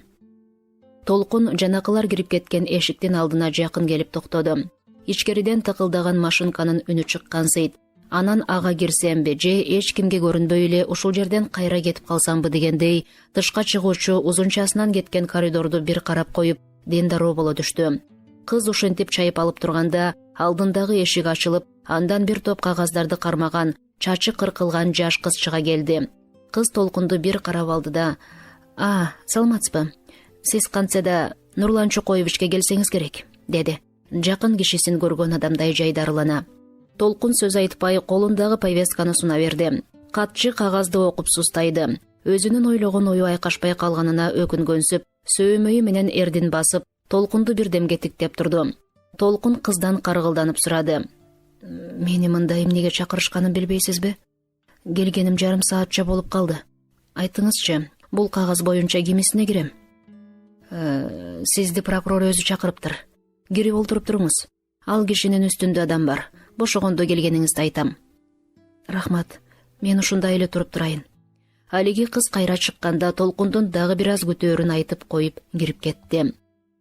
Толкун жанакылар кирип кеткен эшиктин алдына жакын келип токтоду. Ичкериден тыкылдаган машинканын үнү чыккансыйт. Анан ага кирсемби же эч кимге көрүнбөй эле ушул жерден кайра кетип калсамбы дегендей тышка чыгуучу узунчасынан кеткен коридорду бир карап коюп дендароо боло түштү. Кыз ушинтип чайып алып турганда алдындагы эшик ачылып, андан бир топ кагаздарды кармаган, чачы кыркылган жаш кыз чыга келди. Кыз Толкунду бир карап алды да: саламатсызбы? Сиз кантсе да Нурлан Чукоевичке келсеңиз керек, деди. Жакын кишисин көргөн адамдай жайдарылана. Толкун сөз айтпай колундагы повестканы суна берди. Катчы кагазды окуп сустайды. Өзүнүн ойлогон ою айкашпай калганына өкүнгөнсүп, сөөмөйү менен эрдин басып, Толкунду бир демге тиктеп турду. Толкун кыздан каргылданып сурады: Мени мында эмнеге чакырышканын билбейсизби? Келгеним жарым саатча болуп калды. Айтыңызчы, бул кагаз боюнча кимисине кирем? Сизди прокурор өзү чакырыптыр. Кирип олтуруп туруңуз. Ал кишинин үстүндө адам бар. Бошогондо келгениңизди айтам. Рахмат, мен ушундай эле туруп турайын. Алиги кыз кайра чыкканда Толкундун дагы бир аз күтөөрүн айтып коюп кирип кетти.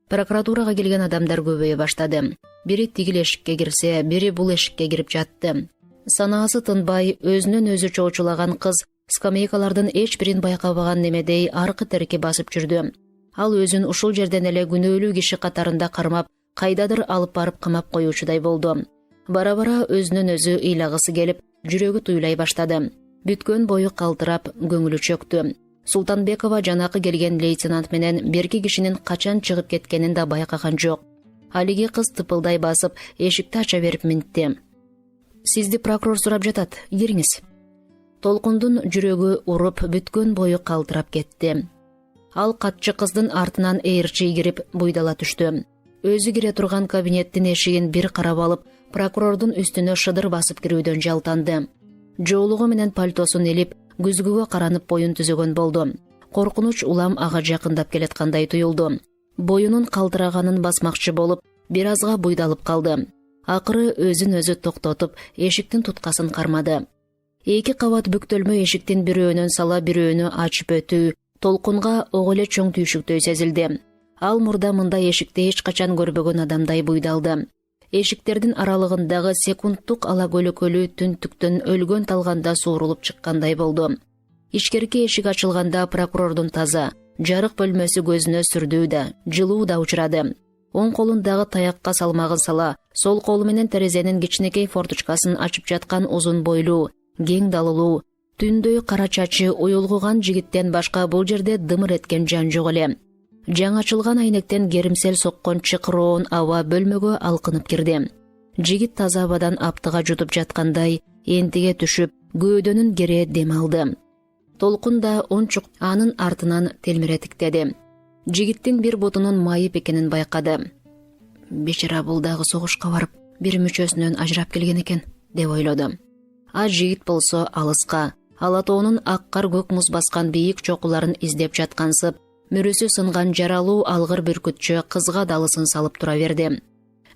Прокуратурага келген адамдар көбөйө баштады. Бири тигил эшикке кирсе, бири бул эшикке кирип жатты. Санаасы тынбай, өзүнөн өзү чоочулаган кыз скамейкалардын эч бирин байкабаган немедей аркы терки басып жүрдү. Ал өзүн ушул жерден эле күнөөлүү киши катарында кармап, кайдадыр алып барып камап коюучудай болду. Бара-бара өзүнөн өзү ыйлагысы келип, жүрөгү туйлай баштады. Бүткөн бою калтырап, көңүлү чөктү. Султанбекова жанакы келген лейтенант менен берки кишинин качан чыгып кеткенин да байкаган жок. Алиги кыз тыпылдай басып, эшикти ача берип минтти. Сизди прокурор сурап жатат, кириңиз. Толкундун жүрөгү уруп, бүткөн бою калтырап кетти. Ал катчы кыздын артынан ээрчий кирип буйдала түштү. Өзү кире турган кабинеттин эшигин бир карап алып, прокурордун үстүнө шыдыр басып кирүүдөн жалтанды. Жоолугу менен пальтосун элип, күзгүгө каранып боюн түзөгөн болду. Коркунуч улам ага жакындап келаткандай туюлду. Боюнун калтыраганын басмакчы болуп, бир азга буйдалып калды. Акыры өзүн өзү токтотуп, эшиктин туткасын кармады. 2 кабат бүктөлмө эшиктин бирөөнөн сала бирөөнү ачып өтүү толкунга ого эле чоң түйшүктөй сезилди. Ал мурда мындай эшикти эч качан көрбөгөн адамдай буйдалды. Эшиктердин аралыгындагы секундтук ала көлөкөлүү түнтүктөн өлгөн талганда суурулуп чыккандай болду. Ичкерки эшик ачылганда прокурордун таза, жарык бөлмөсү көзүнө сүрдүү да, жылуу да учурады. Оң колундагы таякка салмагын сала, сол колу менен терезенин кичинекей форточкасын ачып жаткан узун бойлуу, кең далылуу, түндөй кара чачы уюлгуган жигиттен башка бул жерде дымыр эткен жан жок эле. Жаңы ачылган айнектен керимсел соккон чыкыроон аба бөлмөгө алкынып кирди. Жигит таза абадан аптыга жутуп жаткандай, энтиге түшүп, көөдөнүн кере дем алды. Толкун да ончук анын артынан телмире тиктеди. Жигиттин бир бутунун майып экенин байкады. Бечара бул дагы согушка барып, бир мүчөсүнөн ажырап келген экен, деп ойлоду. А жигит болсо алыска, ала тоонун ак кар көк муз баскан бийик чокуларын издеп жаткансып, мүрүсү сынган жаралуу алгыр бүркүтчү кызга далысын салып тура берди.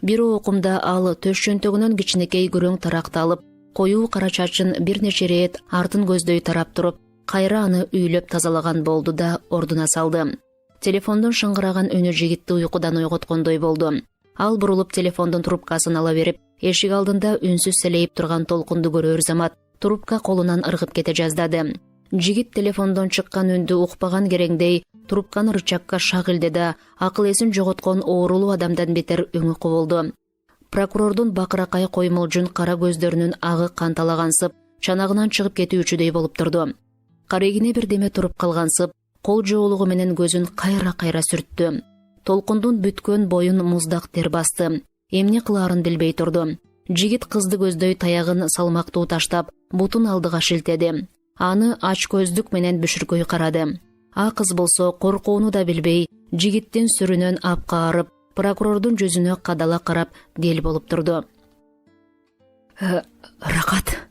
Бир окумда ал төш чөнтөгүнөн кичинекей күрөң таракты алып, коюу кара чачын бир нече рет артын көздөй тарап туруп, кайра аны үйлөп тазалаган болду да ордуна салды. Телефондун шыңгыраган үнү жигитти уйкудан ойготкондой болду. Ал бурулуп телефондун трубкасын ала берип, эшик алдында үнсүз селейип турган толкунду көрөр замат трубка колунан ыргып кете жаздады. Жигит телефондон чыккан үндү укпаган кереңдей трубканы рычагка шагылды да акыл эсин жоготкон оорулуу адамдан бетер өңү кубулду. Прокурордун бакыракай коймолжун кара көздөрүнүн агы канталагансып, чанагынан чыгып кетүүчүдөй болуп турду. Карегине бирдеме туруп калгансып, кол жоолугу менен көзүн кайра сүрттү. Толкундун бүткөн боюн муздак тер басты. Эмне кылаарын билбей турду. Жигит кызды көздөй таягын салмактуу таштап, бутун алдыга шилтеди. Аны ач көздүк менен бүшүркөй карады. А кыз болсо коркууну да билбей, жигиттин сүрүнөн апкаарып, прокурордун жүзүнө кадала карап дел болуп турду. Ракат.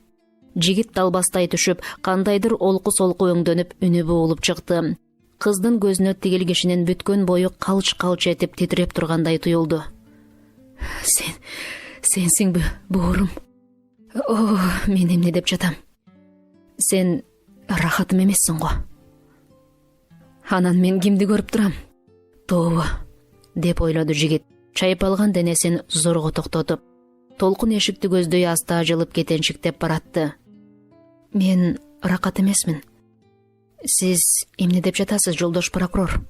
Жигит далбастай түшүп, кандайдыр олку-солку өңдөнүп, үнү буулуп чыкты. Кыздын көзүнө тигил кишинин бүткөн бою калч-калч этип титиреп тургандай туюлду. Сенсиңби, буурум? Мен эмне деп жатам? Сен рахатым эмессиң го. Анан мен кимди көрүп турам? Тобу, деп ойлоду жигит, чайпалган денесин зорго токтотуп. Толкун эшикти көздөй аста ажылып кетенчиктеп баратты. Мен ракат эмесмин. Сиз эмне деп жатасыз, жолдош прокурор?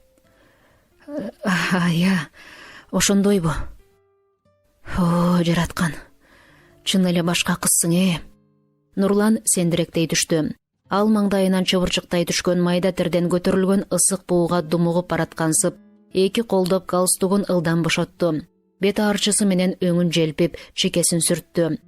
Ошондойбу? Жараткан. Чын эле башка кызсың, Нурлан сендиректей түштү. Ал маңдайынан чыбырчыктай түшкөн майда терден көтөрүлгөн ысык бууга думугуп бараткансып, 2 колдоп галстугун ылдам бошотту. Бет арчысы менен өңүн желпип, чекесин сүрттү.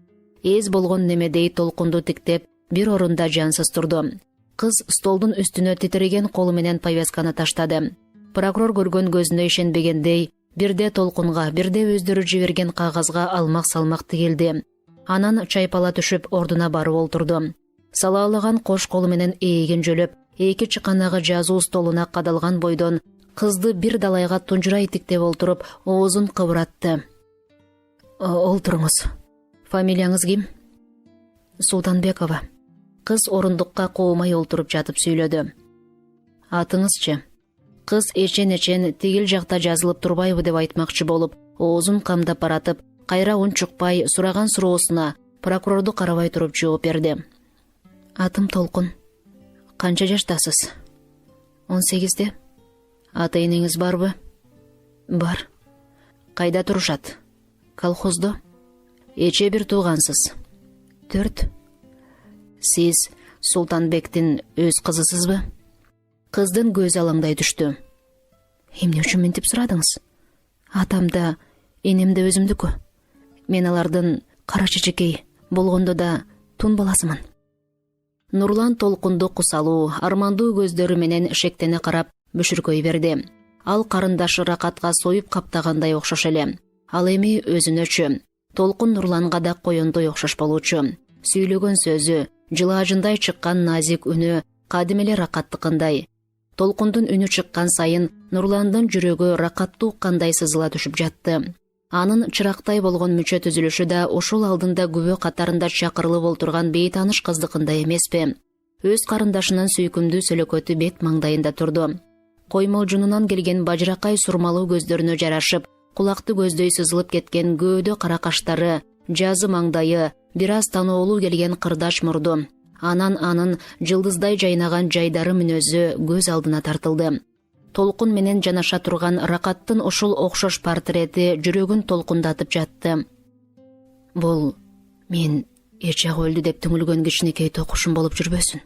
Эз болгон немедей толкунду тиктеп, бир орунда жансыз турду. Кыз столдун үстүнө титиреген колу менен повязканы таштады. Прокурор көргөн көзүнө ишенбегендей, бирде толкунга, бирде өздөрү жиберген кагазга алмак-салмак тигилди. Анан чайпала түшүп ордуна барып олтурду. Салаалаган кош колу менен ээген жөлөп, 2 чыканагы жазуу столуна кадалган бойдон кызды бир далайга тунжурай тиктеп олтуруп, оозун кыбыратты. Олтуруңуз. Фамилияңыз ким? Султанбекова. Кыз орундукка коомай олтуруп жатып сүйлөдү. Атыңызчы? Кыз эчен тигил жакта жазылып турбайбы деп айтмакчы болуп, оозун камдап баратып, кайра унчукпай сураган суроосуна прокурорду карабай туруп жооп берди. Атым Толкун. Канча жаштасыз? 18-те. Ата-энеңиз барбы? Бар. Кайда турушат? Колхоздо. Эче бир туугансыз? 4. Сиз Султанбектин өз кызысызбы? Кыздын көзү алаңдай түштү. Эмне үчүн мынтип сурадыңыз? Атам да, энем да өзүмдүкү. Мен алардын кара чечекей, болгондо да тун баласымын. Нурлан Толкунду кусалуу, армандуу көздөрү менен шектене карап бүшүркөй берди. Ал карындашы Ракатка союп каптагандай окшош эле. Ал эми өзүнөчү. Толкун Нурланга да коёндой окшош болуучу. Сүйлөгөн сөзү, жылаажындай чыккан назик үнү кадим эле ракаттыкындай. Толкундун үнү чыккан сайын Нурландын жүрөгү ракаттуу уккандай сызыла түшүп жатты. Анын чырактай болгон мүчө түзүлүшү да ошол алдында күбө катарында чакырылып олтурган бейтааныш кыздыкындай эмеспи. Өз карындашынын сүйкүмдүү сөлөкөтү бет маңдайында турду. Коймолжунунан келген бажыракай сурмалуу көздөрүнө жарашып, кулакты көздөй сызылып кеткен көөдө кара каштары, жазы маңдайы, бир аз таноолуу келген кырдач мурду, анын жылдыздай жайнаган жайдары мүнөзү көз алдына тартылды. Толкун менен жанаша турган ракаттын ошол окшош портрети жүрөгүн толкундатып жатты. Бул мен эчак өлдү деп түңүлгөн кичинекей токушум болуп жүрбөсүн.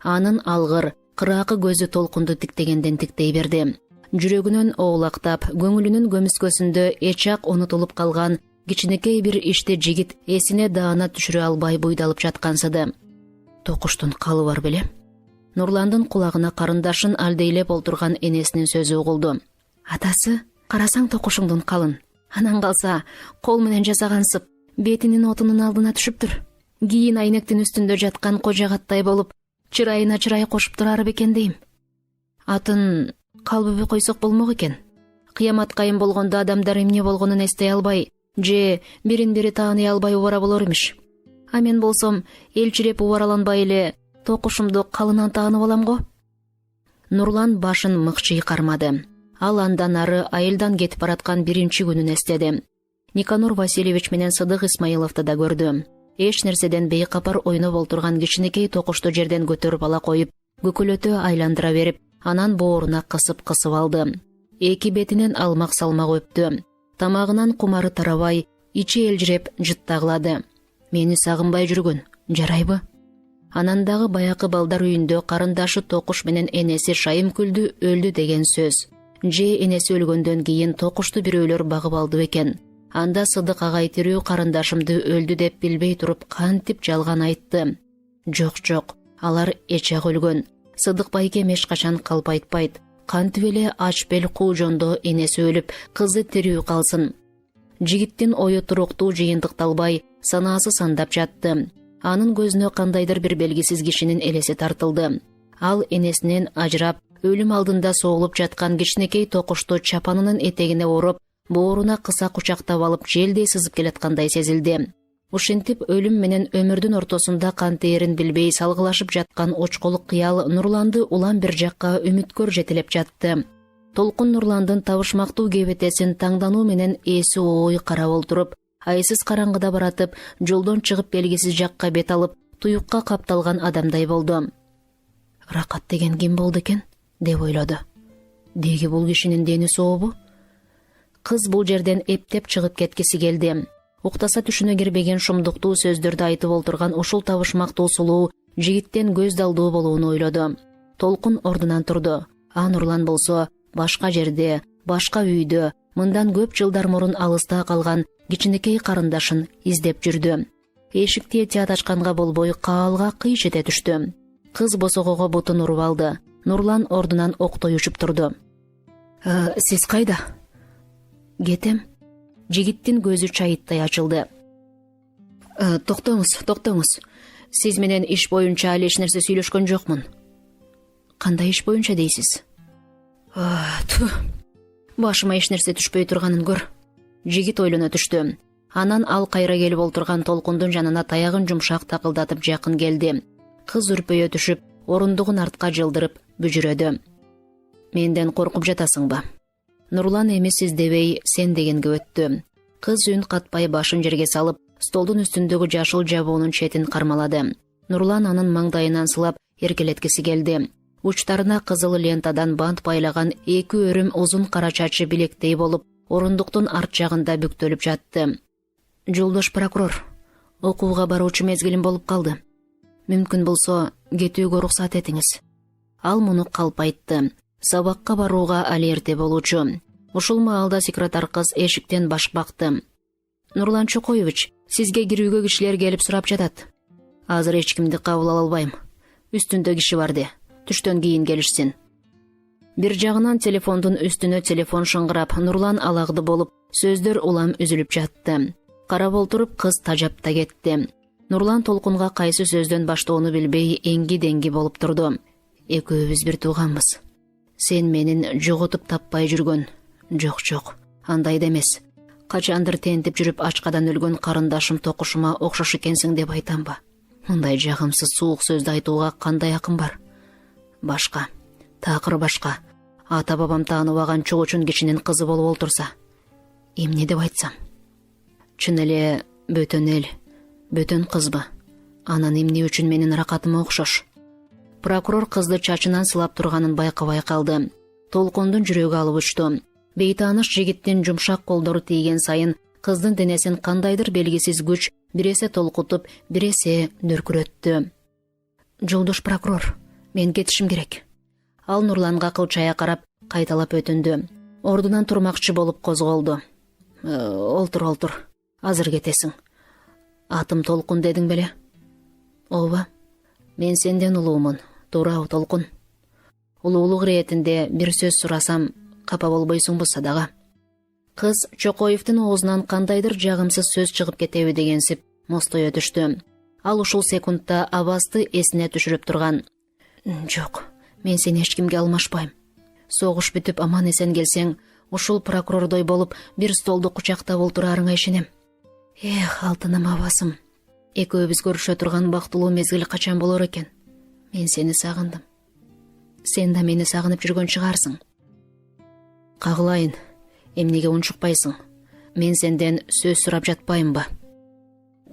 Анын алгыр, кыраакы көзү толкунду тиктегенден тиктей берди. Жүрөгүнөн оолактап, көңүлүнүн көмүскөсүндө эчак унутулуп калган кичинекей бир ишти жигит эсине даана түшүрө албай буйдалып жаткансыды. Токуштун калы бар беле? Нурландын кулагына карындашын алдейлеп олтурган энесинин сөзү угулду. Атасы, карасаң токушуңдун калын. Анан калса, кол менен жасагансып, бетинин отунун алдына түшүптүр. Кийин айнектин үстүндө жаткан кожагаттай болуп, чырайына чырай кошуп турары бекен дейм. Атын калбыбы койсок болмок экен. Кыямат кайым болгондо адамдар эмне болгонун эстей албай, же бирин-бири тааный албай убара болор имиш. А мен болсом, элчиреп убараланбай эле токушумду калынан таанып алам го. Нурлан башын мыкчый кармады. Ал андан ары айылдан кетип бараткан биринчи күнүн эстеди. Никанор Васильевич менен Сыдык Исмаиловду да көрдү. Эч нерседен бейкапар ойноп олтурган кичинекей токушту жерден көтөрүп ала коюп, көкөлөтө айландыра берип, анан бооруна кысып алды. Эки бетинен алмак салмак өптү. Тамагынан кумары тарабай, ичи элжиреп жыттагылады. Мени сагынбай жүргөн, жарайбы? Анан дагы баякы балдар үйүндө карындашы Токуш менен энеси Шайымкүлдү өлдү деген сөз. Же энеси өлгөндөн кийин Токушту бирөөлөр багып алды экен. Анда Сыдык агай тирүү карындашымды өлдү деп билбей туруп кантип жалган айтты. Жок, алар эчак өлгөн. Сыдык байкем эч качан калп айтпайт. Кантип эле ач бел куу жондо энеси өлүп, кызы тирүү калсын. Жигиттин ою туруктуу жыйынтыкталбай, санаасы сандап жатты. Анын көзүнө кандайдыр бир белгисиз кишинин элеси тартылды. Ал энесинен ажырап, өлүм алдында соолуп жаткан кичинекей Токушту чапанынын этегине ороп, бооруна кыса кучактап алып желдей сызып келаткандай сезилди. Ушинтип өлүм менен өмүрдүн ортосунда кантээрин билбей салгылашып жаткан очколук кыял Нурланды улам бир жакка үмүткөр жетелеп жатты. Толкун Нурландын табышмактуу кебетесин таңдануу менен эси ой карап олтуруп, айсыз караңгыда баратып, жолдон чыгып белгисиз жакка бет алып, туюкка капталган адамдай болду. Ракат деген ким болду экен, деп ойлоду. Деги бул кишинин дени сообу? Кыз бул жерден эптеп чыгып кеткиси келди. Уктаса түшүнө кирбеген шумдуктуу сөздөрдү айтып олтурган ушул табышмактуу сулуу жигиттен көз далдуу болууну ойлоду. Толкун ордунан турду. А Нурлан болсо башка жерде, башка үйдө, мындан көп жылдар мурун алыста калган кичинекей карындашын издеп жүрдү. Эшикти этият ачканга болбой каалга кый жете түштү. Кыз босогого бутун уруп алды. Нурлан ордунан октой учуп турду. Сиз кайда? Кетем. Жигиттин көзү чайыттай ачылды. Токтоңуз. Сиз менен иш боюнча али эч нерсе сүйлөшкөн жокмун. Кандай иш боюнча дейсиз? Башыма эч нерсе түшпөй турганын көр. Жигит ойлоно түштү. Анан ал кайра келип олтурган Толкундун жанына таягын жумшак такылдатып жакын келди. Кыз үрпөйө түшүп, орундугун артка жылдырып бүжүрөдү. Менден коркуп жатасыңбы? Нурлан эмес издебей сен дегенге өттү. Кыз үн катпай башын жерге салып, столдун үстүндөгү жашыл жабуунун четин кармалады. Нурлан анын маңдайынан сылап эркелеткиси келди. Учтарына кызыл лентадан бант байлаган эки өрүм узун кара чачы билектей болуп, орундуктун арт жагында бүктөлүп жатты. Жолдош прокурор, окууга баруучу мезгилим болуп калды. Мүмкүн болсо, кетүүгө уруксат этиңиз. Ал муну калп айтты. Сабакка барууга али эрте болуучу. Ушул маалда секретар кыз эшиктен баш бакты. Нурлан Чокоевич, сизге кирүүгө кишилер келип сурап жатат. Азыр эч кимди кабыл ала албайм. Үстүндө киши барды. Түштөн кийин келишсин. Бир жагынан телефондун үстүнө телефон шыңгырап, Нурлан алагды болуп, сөздөр улам үзүлүп жатты. Карап олтуруп кыз тажап да кетти. Нурлан Толкунга кайсы сөздөн баштоону билбей эңги-деңги болуп турду. Экөөбүз бир тууганбыз. Сен менин жоготуп таппай жүргөн. Жок, андай да эмес. Качандыр тентип жүрүп ачкадан өлгөн карындашым токушума окшош экенсиң деп айтамбы? Мындай жагымсыз суук сөздү айтууга кандай акым бар? Башка, такыр башка. Ата бабам тааныбаган чогучун кишинин кызы болуп олтурса, эмне деп айтсам? Чын эле бөтөн кызбы? Анан эмне үчүн менин ракатыма окшош? Прокурор кызды чачынан сылап турганын байкабай калды. Толкундун жүрөгү алып учту. Бейтааныш жигиттин жумшак колдору тийген сайын кыздын денесин кандайдыр белгисиз күч биресе толкутуп, биресе нөркүрөттү. Жолдош прокурор, мен кетишим керек. Ал Нурланга кылчая карап, кайталап өтүндү. Ордунан турмакчы болуп козголду. Олтур. Азыр кетесиң. Атым Толкун дедиң беле? Ооба. Мен сенден улуумун. Туурабы, Толкун? Улуулук иретинде бир сөз сурасам, капа болбойсуңбу садага? Кыз Чокоевдин оозунан кандайдыр жагымсыз сөз чыгып кетеби дегенсип мостой өтүштү. Ал ушул секундта абасты эсине түшүрүп турган. Жок, мен сени эч кимге алмашпайм. Согуш бүтүп аман эсен келсең, ушул прокурордой болуп бир столду кучактап олтурарыңа ишенем. Эх, алтыным абасым. Экөөбүз көрүшө турган бактылуу мезгил качан болор экен? Мен сени сагындым. Сен да мени сагынып жүргөн чыгарсың. Кагылайын, эмнеге унчукпайсың? Мен сенден сөз сурап жатпаймынбы?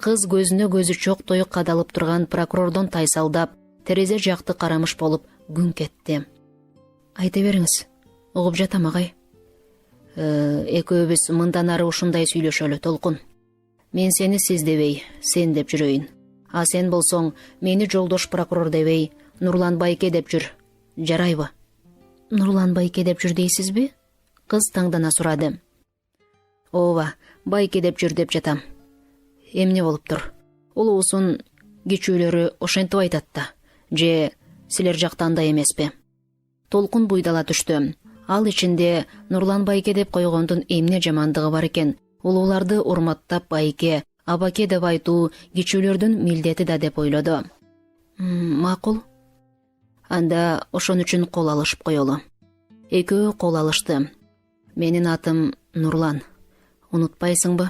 Кыз көзүнө көзү чоктой кадалып турган прокурордон тайсалдап, терезе жакты карамыш болуп күн кетти. Айта бериңиз, угуп жатам агай. Экөөбүз мындан ары ушундай сүйлөшөлү, Толкун. Мен сени сиз дебей, сен деп жүрөйүн. А сен болсоң, мени жолдош прокурор дебей, Нурлан байке деп жүр. Жарайбы? Нурлан байке деп жүр дейсизби? Кыз таңдана сурады. Ооба, байке деп жүр деп жатам. Эмне болуптур? Улуусун кичүүлөрү ошентип айтат да. Же силер жакта андай эмеспи? Толкун буйдала түштү. Ал ичинде Нурлан байке деп койгондун эмне жамандыгы бар экен? Улууларды урматтап байке, абаке деп айтуу кичүүлөрдүн милдети да деп ойлоду. Макул. Анда ошон үчүн кол алышып коелу. Экөө кол алышты. Менин атым Нурлан. Унутпайсыңбы?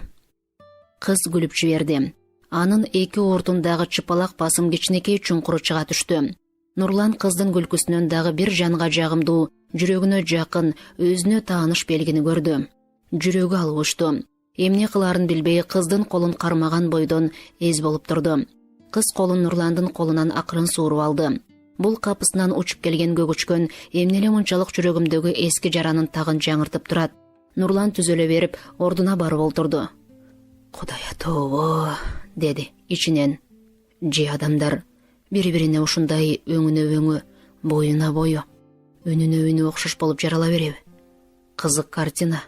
Кыз күлүп жиберди. Анын эки ортундагы чыпалак басым кичинекей чуңкуру чыга түштү. Нурлан кыздын күлкүсүнөн дагы бир жанга жагымдуу, жүрөгүнө жакын, өзүнө тааныш белгини көрдү. Жүрөгү алып учту. Эмне кыларын билбей кыздын колун кармаган бойдон эз болуп турду. Кыз колун Нурландын колунан акырын сууруп алды. Бул капысынан учуп келген көгүчкөн эмнеле мынчалык жүрөгүмдөгү эски жаранын тагын жаңыртып турат. Нурлан түзөлө берип, ордуна барып олтурду. Кудайя тообо, деди ичинен. Же адамдар бири-бирине ушундай өңүнө-өңү, боюна-бою, үнүнө-үнү окшош болуп жарала береби? Кызык картина.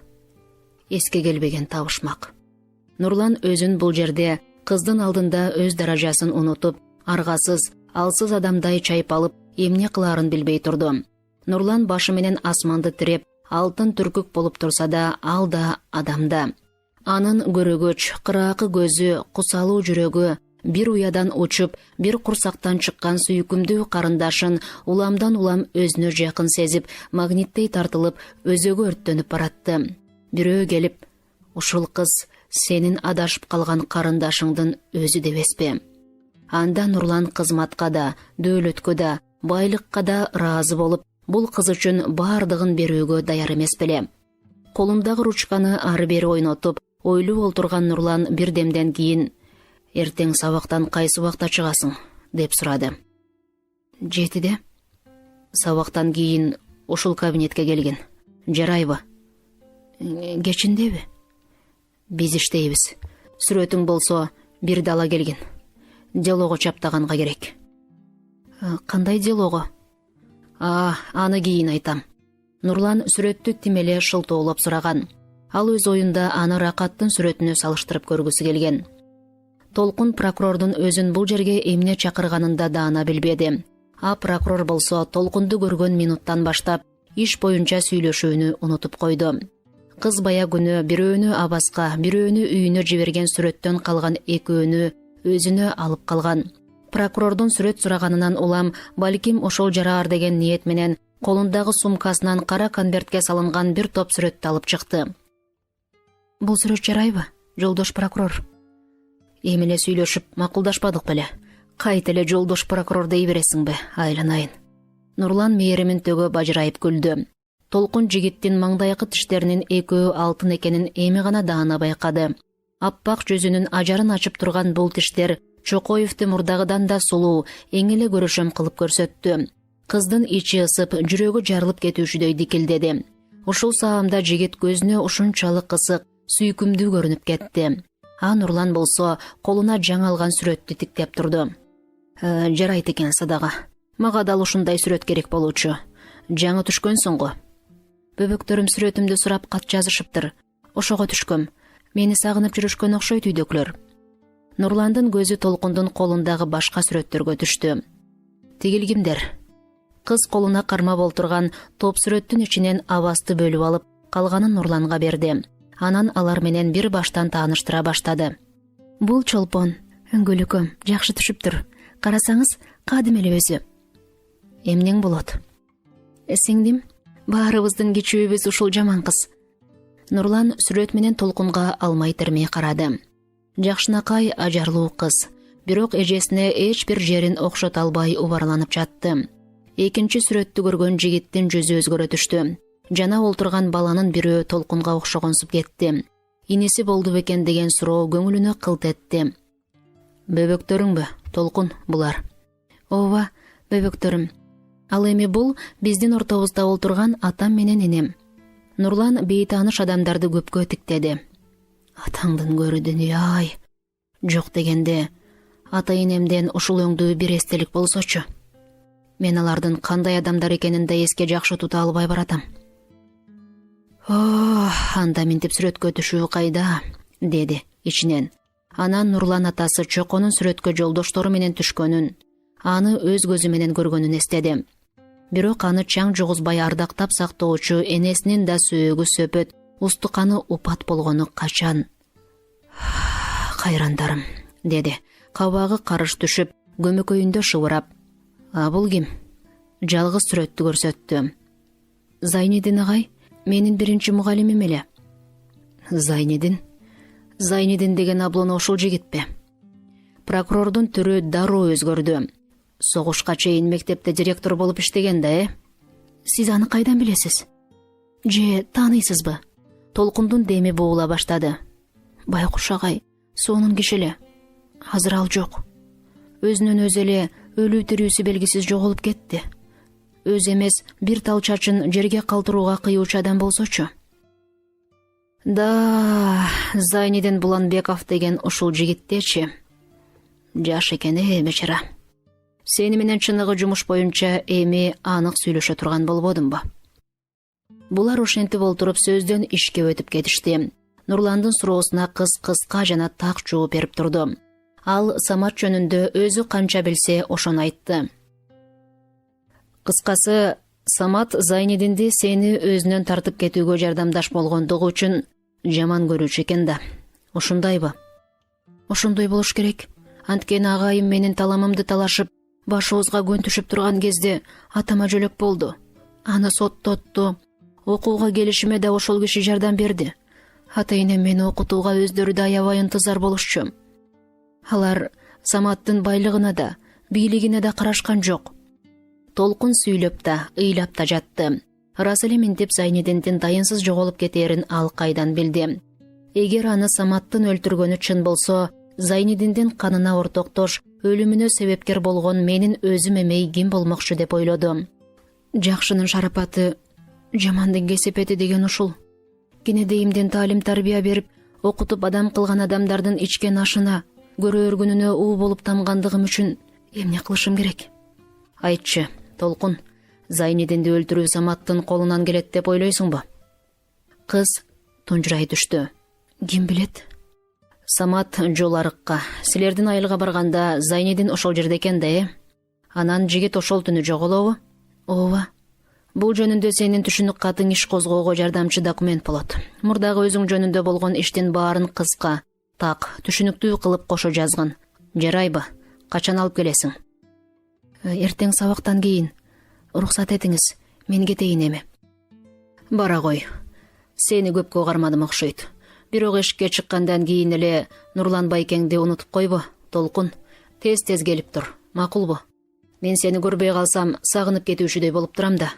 Эске келбеген табышмак. Нурлан өзүн бул жерде кыздын алдында өз даражасын унутуп, аргасыз, алсыз адамдай чайпалып, эмне кыларын билбей турду. Нурлан башы менен асманды тиреп, алтын түркүк болуп турса да, ал да адамда. Анын көрөгөч, кыраакы көзү, кусалуу жүрөгү бир уядан учуп, бир курсактан чыккан сүйкүмдүү карындашын уламдан улам өзүнө жакын сезип, магниттей тартылып, өзөгө өрттөнүп баратты. Бирөө келип, ушул кыз сенин адашып калган карындашыңдын өзү дебеспи? Анда Нурлан кызматка да, дөөлөткө да, байлыкка да ыраазы болуп, бул кыз үчүн баардыгын берүүгө даяр эмес беле. Колундагы ручканы ары-бери ойнотуп, ойлуу олтурган Нурлан бир демден кийин «Эртең сабактан кайсы убакта чыгасың?» деп сурады. 7-де. Сабактан кийин ушул кабинетке келгин. Жарайбы? Кечиндеби? Биз иштейбиз. Сүрөтүң болсо бир дала келгин. Делого чаптаганга керек. Кандай делого? Аны кийин айтам. Нурлан сүрөттү тимеле шылтоолоп сураган. Ал өз оюнда аны ракаттын сүрөтүнө салыштырып көргүсү келген. Толкун прокурордун өзүн бул жерге эмне чакырганында даана билбеди. А прокурор болсо Толкунду көргөн минуттан баштап иш боюнча сүйлөшүүнү унутуп койду. Кыз бая күнү бирөөнү абаска, бирөөнү үйүнө жиберген сүрөттөн калган экөөнү өзүнө алып калган. Прокурордун сүрөт сураганынан улам балким ошол жараар деген ниет менен колундагы сумкасынан кара конвертке салынган бир топ сүрөттү алып чыкты. Бул сүрөт жарайбы, жолдош прокурор? Эми эле сүйлөшүп макулдашпадык беле? Кайта эле жолдош прокурор дей бересиңби, айланайын. Нурлан мээримин төгө бажырайып күлдү. Толкун жигиттин маңдайкы тиштеринин экөө алтын экенин эми гана даана байкады. Аппак жүзүнүн ажарын ачып турган бул тиштер Чокоевди мурдагыдан да сулуу, эң эле көрөшөм кылып көрсөттү. Кыздын ичи ысып, жүрөгү жарылып кетүүчүдөй дикилдеди. Ушул саамда жигит көзүнө ушунчалык ысык, сүйкүмдүү көрүнүп кетти. Нурлан болсо колуна жаңы алган сүрөттү тиктеп турду. Жарайт экен садага. Мага дал ушундай сүрөт керек болчу. Жаңы түшкөнсүң го. Бөбөктөрүм сүрөтүмдү сурап кат жазышыптыр. Ошого түшкөм. Мени сагынып жүрүшкөн окшойт үйдөкүлөр. Нурландын көзү Толкундун колундагы башка сүрөттөргө түштү. Тигилгимдер? Кыз колуна кармап олтурган топ сүрөттүн ичинен абасты бөлүп алып, калганын Нурланга берди. Анан алар менен бир баштан тааныштыра баштады. Бул чолпон, өңгөлүкөм, жакшы түшүптүр. Карасаңыз, кадим эле өзү. Эмнең болот? Сиңдим, баарыбыздын кичүүбүз ушул жаман кыз. Нурлан сүрөт менен Толкунга алмай термей карады. Жакшынакай ажарлуу кыз, бирок эжесине эч бир жерин окшото албай убарланып жатты. Экинчи сүрөттү көргөн жигиттин жүзү өзгөрө түштү. Жана олтурган баланын бирөө Толкунга окшогонсуп кетти. Иниси болду бекен деген суроо көңүлүнө кылт этти. Бөбөктөрүңбү, Толкун, булар? Ооба, бөбөктөрүм. Ал эми бул биздин ортобузда олтурган атам менен энем. Нурлан бейтааныш адамдарды көпкө тиктеди. Атаңдын көрү дүнүй-ай. Жок дегенде, ата-энемден ушул өңдүү бир эстелик болсочу. Мен алардын кандай адамдар экенин да эске жакшы тута албай баратам. Анда минтип сүрөткө түшүү кайда, деди ичинен. Анан Нурлан атасы чоконун сүрөткө жолдоштору менен түшкөнүн, аны өз көзү менен көргөнүн эстеди. Бирок аны чаң жугузбай ардактап сактоочу энесинин да сөөгү сөпөт, устуканы упат болгону качан? Кайрандарым, деди. Кабагы карыш түшүп, көмөкөйүндө шыбырап. Бул ким? Жалгыз сүрөттү көрсөттү. Зайнидин агай, менин биринчи мугалимим эле. Зайнидин? Зайнидин деген аблону ошол жигитпи? Прокурордун түрү дароо өзгөрдү. Согушка чейин мектепте директор болуп иштеген да, Сиз аны кайдан билесиз? Же тааныйсызбы? Толкундун деми буула баштады. Байкуш агай, сонун киши эле. Азыр ал жок. Өзүнөн өзү эле өлүү тирүүсү белгисиз жоголуп кетти. Өз эмес, бир тал чачын жерге калтырууга кыюучу адам болсочу. Да, Зайнидин Буланбеков деген ушул жигиттечи. Жаш экен, бечара. Сени менен чыныгы жумуш боюнча эми анык сүйлөшө турган болбодумбу? Булар ошентип олтуруп сөздөн ишке өтүп кетишти. Нурландын суроосуна кыз кыска жана так жооп берип турду. Ал Самат жөнүндө өзү канча билсе ошону айтты. Кыскасы, Самат Зайнидинди сени өзүнөн тартып кетүүгө жардамдаш болгондугу үчүн жаман көрүүчү экен да. Ошондойбу? Ошондой болуш керек. Анткени агайым менин таламымды талашып, башыбызга көн түшүп турган кезде атама жөлөк болду. Аны соттотту. Окууга келишиме да ошол киши жардам берди. Ата-энем мени окутууга өздөрү да аябай ынтызар болушчу. Алар Саматтын байлыгына да, бийлигине да карашкан жок. Толкун сүйлөп да, ыйлап да жатты. Ырас эле минтип Зайнидиндин дайынсыз жоголуп кетээрин ал кайдан билди? Эгер аны Саматтын өлтүргөнү чын болсо, Зайнидиндин канына ортоктош, өлүмүнө себепкер болгон менин өзүм эмей ким болмокчу деп ойлоду. Жакшынын шарапаты, жамандын кесепети деген ушул. Кенедейимден таалим тарбия берип, окутуп адам кылган адамдардын ичкен ашына, көрөөргүнүнө уу болуп тамгандыгым үчүн эмне кылышым керек? Айтчы, Толкун, Зайнидинди өлтүрүү Саматтын колунан келет деп ойлойсуңбу? Кыз тунжурай түштү. Ким билет? Самат жол арыкка, силердин айылга барганда Зайнидин ошол жерде экен да, Анан жигит ошол түнү жоголобу? Ооба. Бул жөнүндө сенин түшүнүк катың иш козгоого жардамчы документ болот. Мурдагы өзүң жөнүндө болгон иштин баарын кыска, так, түшүнүктүү кылып кошо жазгын. Жарайбы? Качан алып келесиң? Эртең сабактан кийин. Уруксат этиңиз, мен кетейин эми. Бара кой. Сени көпкө кармадым окшойт. Бирок эшикке чыккандан кийин эле Нурлан байкеңди унутуп койбо, Толкун. Тез келип тур, макулбу? Мен сени көрбөй калсам, сагынып кетүүчүдөй болуп турам да.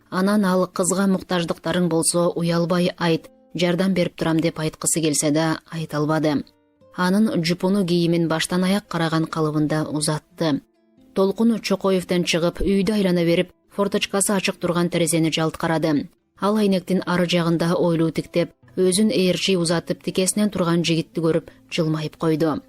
Анан ал кызга муктаждыктарың болсо уялбай айт, жардам берип турам деп айткысы келсе да айта албады. Анын жупуну кийимин баштан аяк караган калыбында узатты. Толкун Чокоевден чыгып, үйдү айлана берип, форточкасы ачык турган терезени жалт карады. Ал айнектин ары жагында ойлуу тиктеп, өзүн ээрчи узатып тикесинен турган жигитти көрүп жылмайып койду.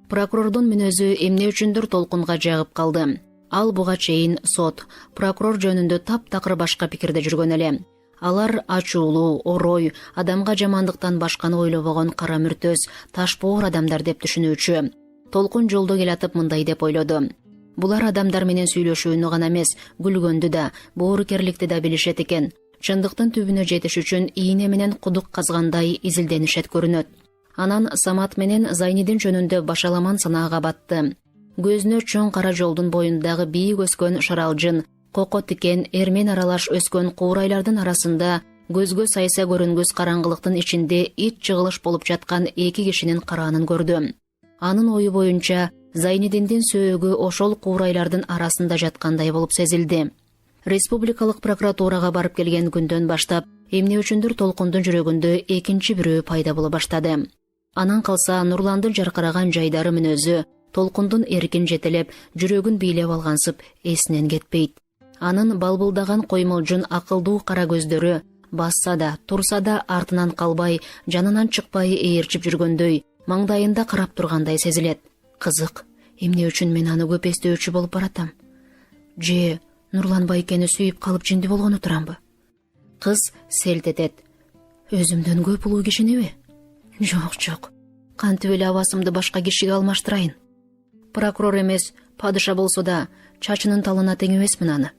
Прокурордун мүнөзү эмне үчүндүр Толкунга жагып калды. Ал буга чейин сот, прокурор жөнүндө таптакыр башка пикирде жүргөн эле. Алар ачуулуу, орой, адамга жамандыктан башканы ойлобогон кара мүртөз, ташбоор адамдар деп түшүнүүчү. Толкун жолдо келатып мындай деп ойлоду. Булар адамдар менен сүйлөшүүнү гана эмес, күлгөндү да, боорукерликти да билишет экен. Чындыктын түбүнө жетиш үчүн ийне менен кудук казгандай изилденишет көрүнөт. Анан Самат менен Зайнидин жөнүндө башаламан санаага батты. Көзүнө чоң кара жолдун боюндагы бийик өскөн шаралжын, коко тикен, эрмен аралаш өскөн куурайлардын арасында көзгө сайса көрүнгүс караңгылыктын ичинде ит чыгылыш болуп жаткан эки кишинин караанын көрдү. Анын ою боюнча Зайнидиндин сөөгү ошол куурайлардын арасында жаткандай болуп сезилди. Республикалык прокуратурага барып келген күндөн баштап эмне үчүндүр Толкундун жүрөгүндө экинчи бирөө пайда боло баштады. Анан калса Нурландын жаркыраган жайдары мүнөзү Толкундун эркин жетелеп, жүрөгүн бийлеп алгансып эсинен кетпейт. Анын балбылдаган коймолжун акылдуу кара көздөрү басса да, турса да артынан калбай, жанынан чыкпай ээрчип жүргөндөй, маңдайында карап тургандай сезилет. Кызык, эмне үчүн мен аны көп эстөөчү болуп баратам? Же Нурлан байкени сүйүп калып жинди болгону турамбы? Кыз селт этет. Өзүмдөн көп улуу кишиниби? Жок. Кантип эле абасымды башка кишиге алмаштырайын? Прокурор эмес, падыша болсо да, чачынын талына тең эмесмин аны.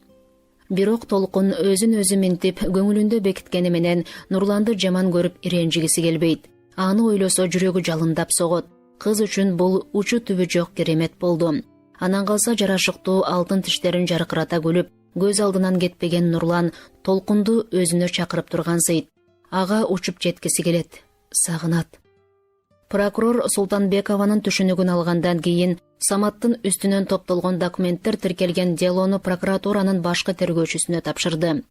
Бирок Толкун өзүн өзү минтип, көңүлүндө бекиткени менен Нурланды жаман көрүп иренжигиси келбейт. Аны ойлосо жүрөгү жалындап согот. Кыз үчүн бул учу түбү жок керемет болду. Анан калса жарашыктуу алтын тиштерин жаркырата күлүп, көз алдынан кетпеген Нурлан Толкунду өзүнө чакырып тургансыйт. Ага учуп жеткиси келет, сагынат. Прокурор Султанбекованын түшүнүгүн алгандан кийин Саматтын үстүнөн топтолгон документтер тиркелген делону прокуратуранын башкы тергөөчүсүнө тапшырды.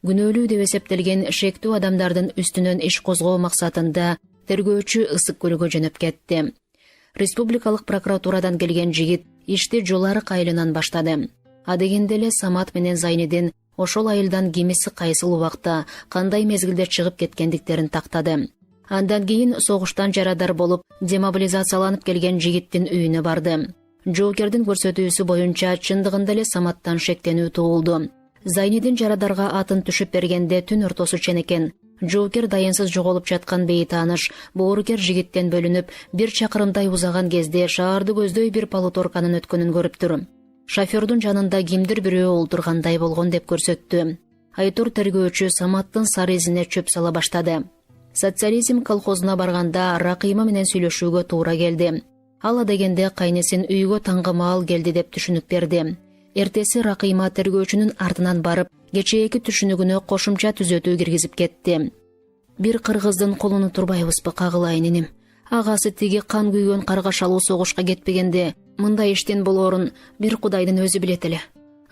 Күнөөлүү деп эсептелген шектүү адамдардын үстүнөн иш козгоо максатында тергөөчү Ысык көлгө жөнөп кетти. Республикалык прокуратурадан келген жигит ишти Жоларык айылынан баштады. Адегенде эле Самат менен Зайнидин ошол айылдан кимиси кайсыл убакта, кандай мезгилде чыгып кеткендиктерин тактады. Андан кийин согуштан жарадар болуп, демобилизацияланып келген жигиттин үйүнө барды. Жоокердин көрсөтүүсү боюнча чындыгында эле Саматтан шектенүү туулду. Зайнидин жарадарга атын түшүп бергенде түн ортосу чен экен. Жоокер дайынсыз жоголуп жаткан бейтааныш боорукер жигиттен бөлүнүп, 1 чакырымдай узаган кезде шаарды көздөй бир полуторканын өткөнүн көрүптүр. Шофёрдун жанында кимдир бирөө олтургандай болгон деп көрсөттү. Айтур тергөөчү Саматтын сары изине чөп сала баштады. Социализм колхозуна барганда Ракыйма менен сүйлөшүүгө туура келди. Ал адегенде кайнесин үйгө таңгы маал келди деп түшүнүк берди. Эртеси Ракыйма тергөөчүнүн артынан барып, кечээки түшүнүгүнө кошумча түзөтүү киргизип кетти. Бир кыргыздын колуну турбайбызбы кагылайын иним. Агасы тиги кан күйгөн каргашалуу согушка кетпегенде мындай иштин болоорун бир Кудайдын өзү билет эле.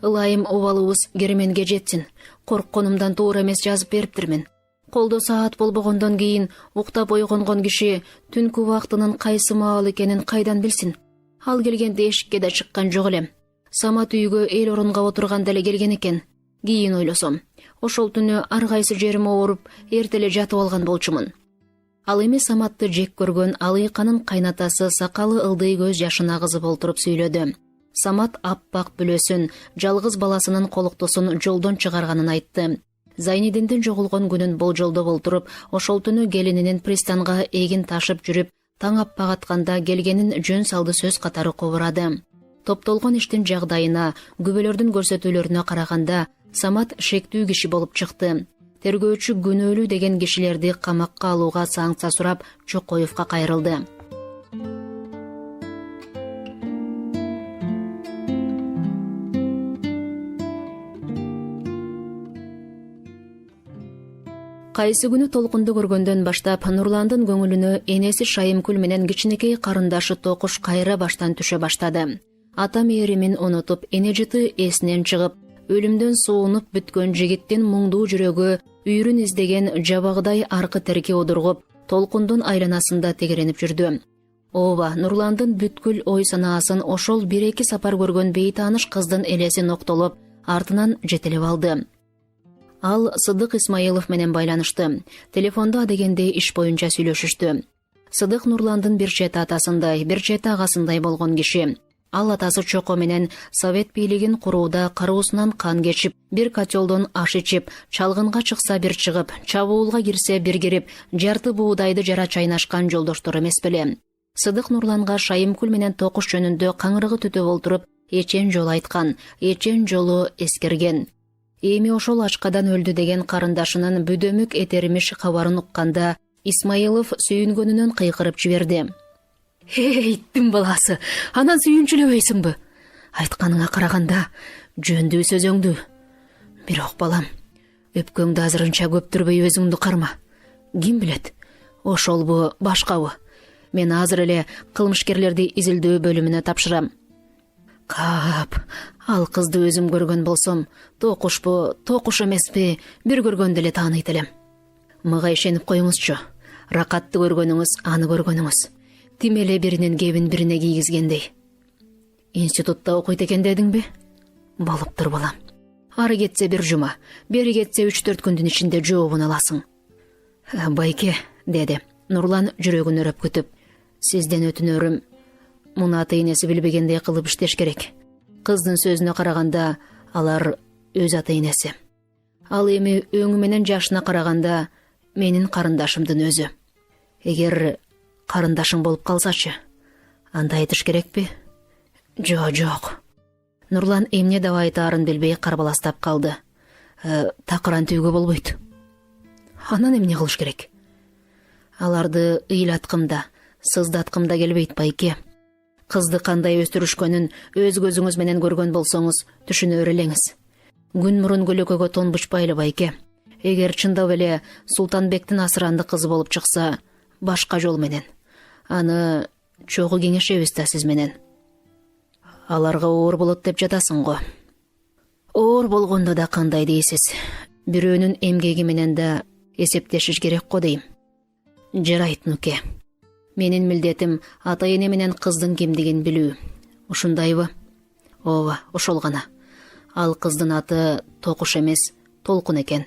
Ылайым убалыбыз керменге жетсин. Коркконумдан туура эмес жазып бериптирмин. Колдо саат болбогондон кийин уктап ойгонгон киши түнкү убактынын кайсы маал экенин кайдан билсин? Ал келгенде эшикке да чыккан жок элем. Самат үйгө эл орунга отурганда эле келген экен. Кийин ойлосом, ошол түнү ар кайсы жерим ооруп, эртеле жатып алган болчумун. Ал эми Саматты жек көргөн Алыйканын кайнатасы сакалы ылдый көз жашын агызып олтуруп сүйлөдү. Самат аппак бүлөсүн, жалгыз баласынын колуктусун жолдон чыгарганын айтты. Зайнидиндин жоголгон күнүн болжолдоп олтуруп, ошол түнү келининин пристанга эгин ташып жүрүп, таң аппак атканда келгенин жөн салды сөз катары кобурады. Топтолгон иштин жагдайына, күбөлөрдүн көрсөтүүлөрүнө караганда, Самат шектүү киши болуп чыкты. Тергөөчү күнөөлүү деген кишилерди камакка алууга санкция сурап Чокоевго кайрылды. Кайсы күнү Толкунду көргөндөн баштап Нурландын көңүлүнө энеси Шайымкүл менен кичинекей карындашы Токуш кайра баштан түшө баштады. Ата мээримин унутуп, эне жыты эсинен чыгып, өлүмдөн суунуп бүткөн жигиттин муңдуу жүрөгү үйрүн издеген жабагыдай аркы терке одургуп, Толкундун айланасында тегеренип жүрдү. Ооба, Нурландын бүткүл ой санаасын ошол 1-2 сапар көргөн бейтааныш кыздын элеси ноктолуп, артынан жетелеп алды. Ал Сыдык Исмаилов менен байланышты. Телефондо адегенде иш боюнча сүйлөшүштү. Сыдык Нурландын бир чети атасындай, бир чети агасындай болгон киши. Ал атасы Чоко менен Совет бийлигин курууда кароосунан кан кечип, бир котелдон аш ичип, чалгынга чыкса бир чыгып, чабуулга кирсе бир кирип, жарты буудайды жара чайнашкан жолдоштор эмес беле. Сыдык Нурланга Шайымкүл менен Токуш жөнүндө каңырыгы түтөп олтуруп, эчен жолу айткан, эчен жолу эскерген. Эми ошол ачкадан өлдү деген карындашынын бүдөмүк этеримиш кабарын укканда Исмаилов сүйүнгөнүнөн кыйкырып жиберди. Иттин баласы, анан сүйүнчүлөбөйсүңбү? Айтканыңа караганда жөндүү сөзөңдү. Бирок балам, өпкөңдү азырынча көптүрбөй өзүңдү карма. Ким билет, ошолбу, башкабы? Мен азыр эле кылмышкерлерди изилдөө бөлүмүнө тапшырам. Кап, ал кызды өзүм көргөн болсом, Токушпу, Токуш эмеспи, бир көргөндө эле тааныйт элем. Мага ишенип коюңузчу. Ракатты көргөнүңүз, аны көргөнүңүз. Тим эле биринин кебин бирине кийгизгендей. Институтта окуйт экен дедиңби? Болуптур балам. Ары кетсе бир жума, бери кетсе 3-4 күндүн ичинде жообун аласың. Байке, деди Нурлан жүрөгүн өрөп күтүп. Сизден өтүнөрүм, муну ата-энеси билбегендей кылып иштеш керек. Кыздын сөзүнө караганда алар өз ата-энеси. Ал эми өңү менен жашына караганда менин карындашымдын өзү. Эгер карындашың болуп калсачы, анда айтыш керекпи? Жок. Нурлан эмне деп айтаарын билбей карбаластап калды. Такыран түйгө болбойт. Анан эмне кылыш керек? Аларды ыйлаткымда, сыздаткымда келбейт байке. Кызды кандай өстүрүшкөнүн өз көзүңүз менен көргөн болсоңуз түшүнөр элеңиз. Күн мурун көлөкөгө тонбушпайлы байке. Эгер чындап эле Султанбектин асыранды кызы болуп чыкса, башка жол менен. Аны чогуу кеңешебиз да сиз менен. Аларга оор болот деп жатасың го. Оор болгондо да кандай дейсиз? Бирөөнүн эмгеги менен да эсептешиш керек го дейм. Жарайт нуке. Менин милдетим ата-эне менен кыздын кимдигин билүү. Ушундайбы? Ооба, ошол гана. Ал кыздын аты Токуш эмес, Толкун экен.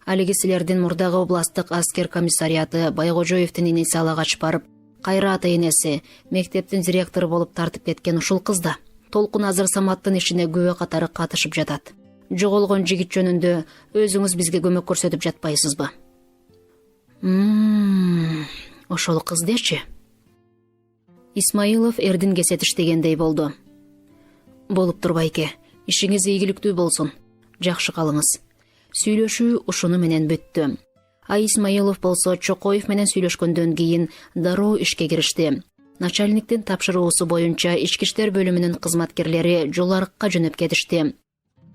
Алиги силердин мурдагы областтык аскер комиссариаты Байгожоевдин иниси ала качып барып, кайра ата-энеси мектептин директору болуп тартып кеткен ушул кыз да. Толкун азыр Саматтын ишине күбө катары катышып жатат. Жоголгон жигит жөнүндө өзүңүз бизге көмөк көрсөтүп жатпайсызбы? Ошол кыз дечи? Исмаилов эрдин кесет иштегендей болду. Болуптур байке, ишиңиз ийгиликтүү болсун. Жакшы калыңыз. Сүйлөшүү ушуну менен бүттү. Исмаилов болсо Чокоев менен сүйлөшкөндөн кийин дароо ишке киришти. Начальниктин тапшыруусу боюнча ички иштер бөлүмүнүн кызматкерлери жол арыкка жөнөп кетишти.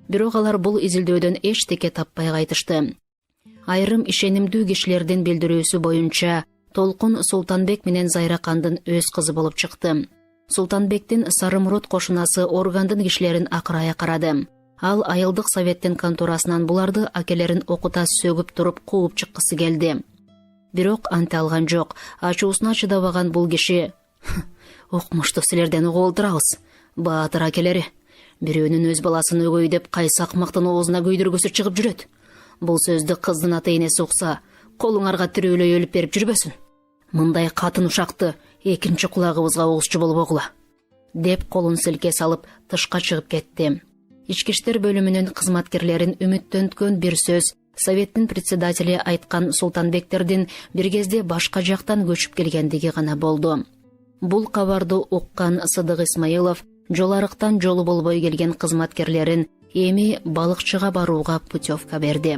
Бирок алар бул изилдөөдөн эчтеке таппай кайтышты. Айрым ишенимдүү кишилердин билдирүүсү боюнча Толкун Султанбек менен Зайракандын өз кызы болуп чыкты. Султанбектин Сарымурут кошунасы органдын кишилерин акырая карады. Ал айылдык советтин конторасынан буларды акелерин окута сөгүп туруп кууп чыккысы келди. Бирок анте алган жок. Ачуусуна чыдабаган бул киши: "Окмушту силерден угуп олтурабыз. Баатыр акелери. Бирөөнүн өз баласын өгөй деп кайсы акмактын оозуна күйдүргүсү чыгып жүрөт. Бул сөздү кыздын ата-энеси укса, колуңарга тирүүлөй өлүп берип жүрбөсүн. Мындай катын ушакты экинчи кулагыбызга угузчу болбогула", деп колун силке салып тышка чыгып кетти. Ички иштер бөлүмүнүн кызматкерлерин үмүттөнткөн бир сөз Советтин председатели айткан Султанбектердин бир кезде башка жактан көчүп келгендиги гана болду. Бул кабарды уккан Сыдык Исмаилов жол арыктан жолу болбой келген кызматкерлерин эми балыкчыга барууга путевка берди.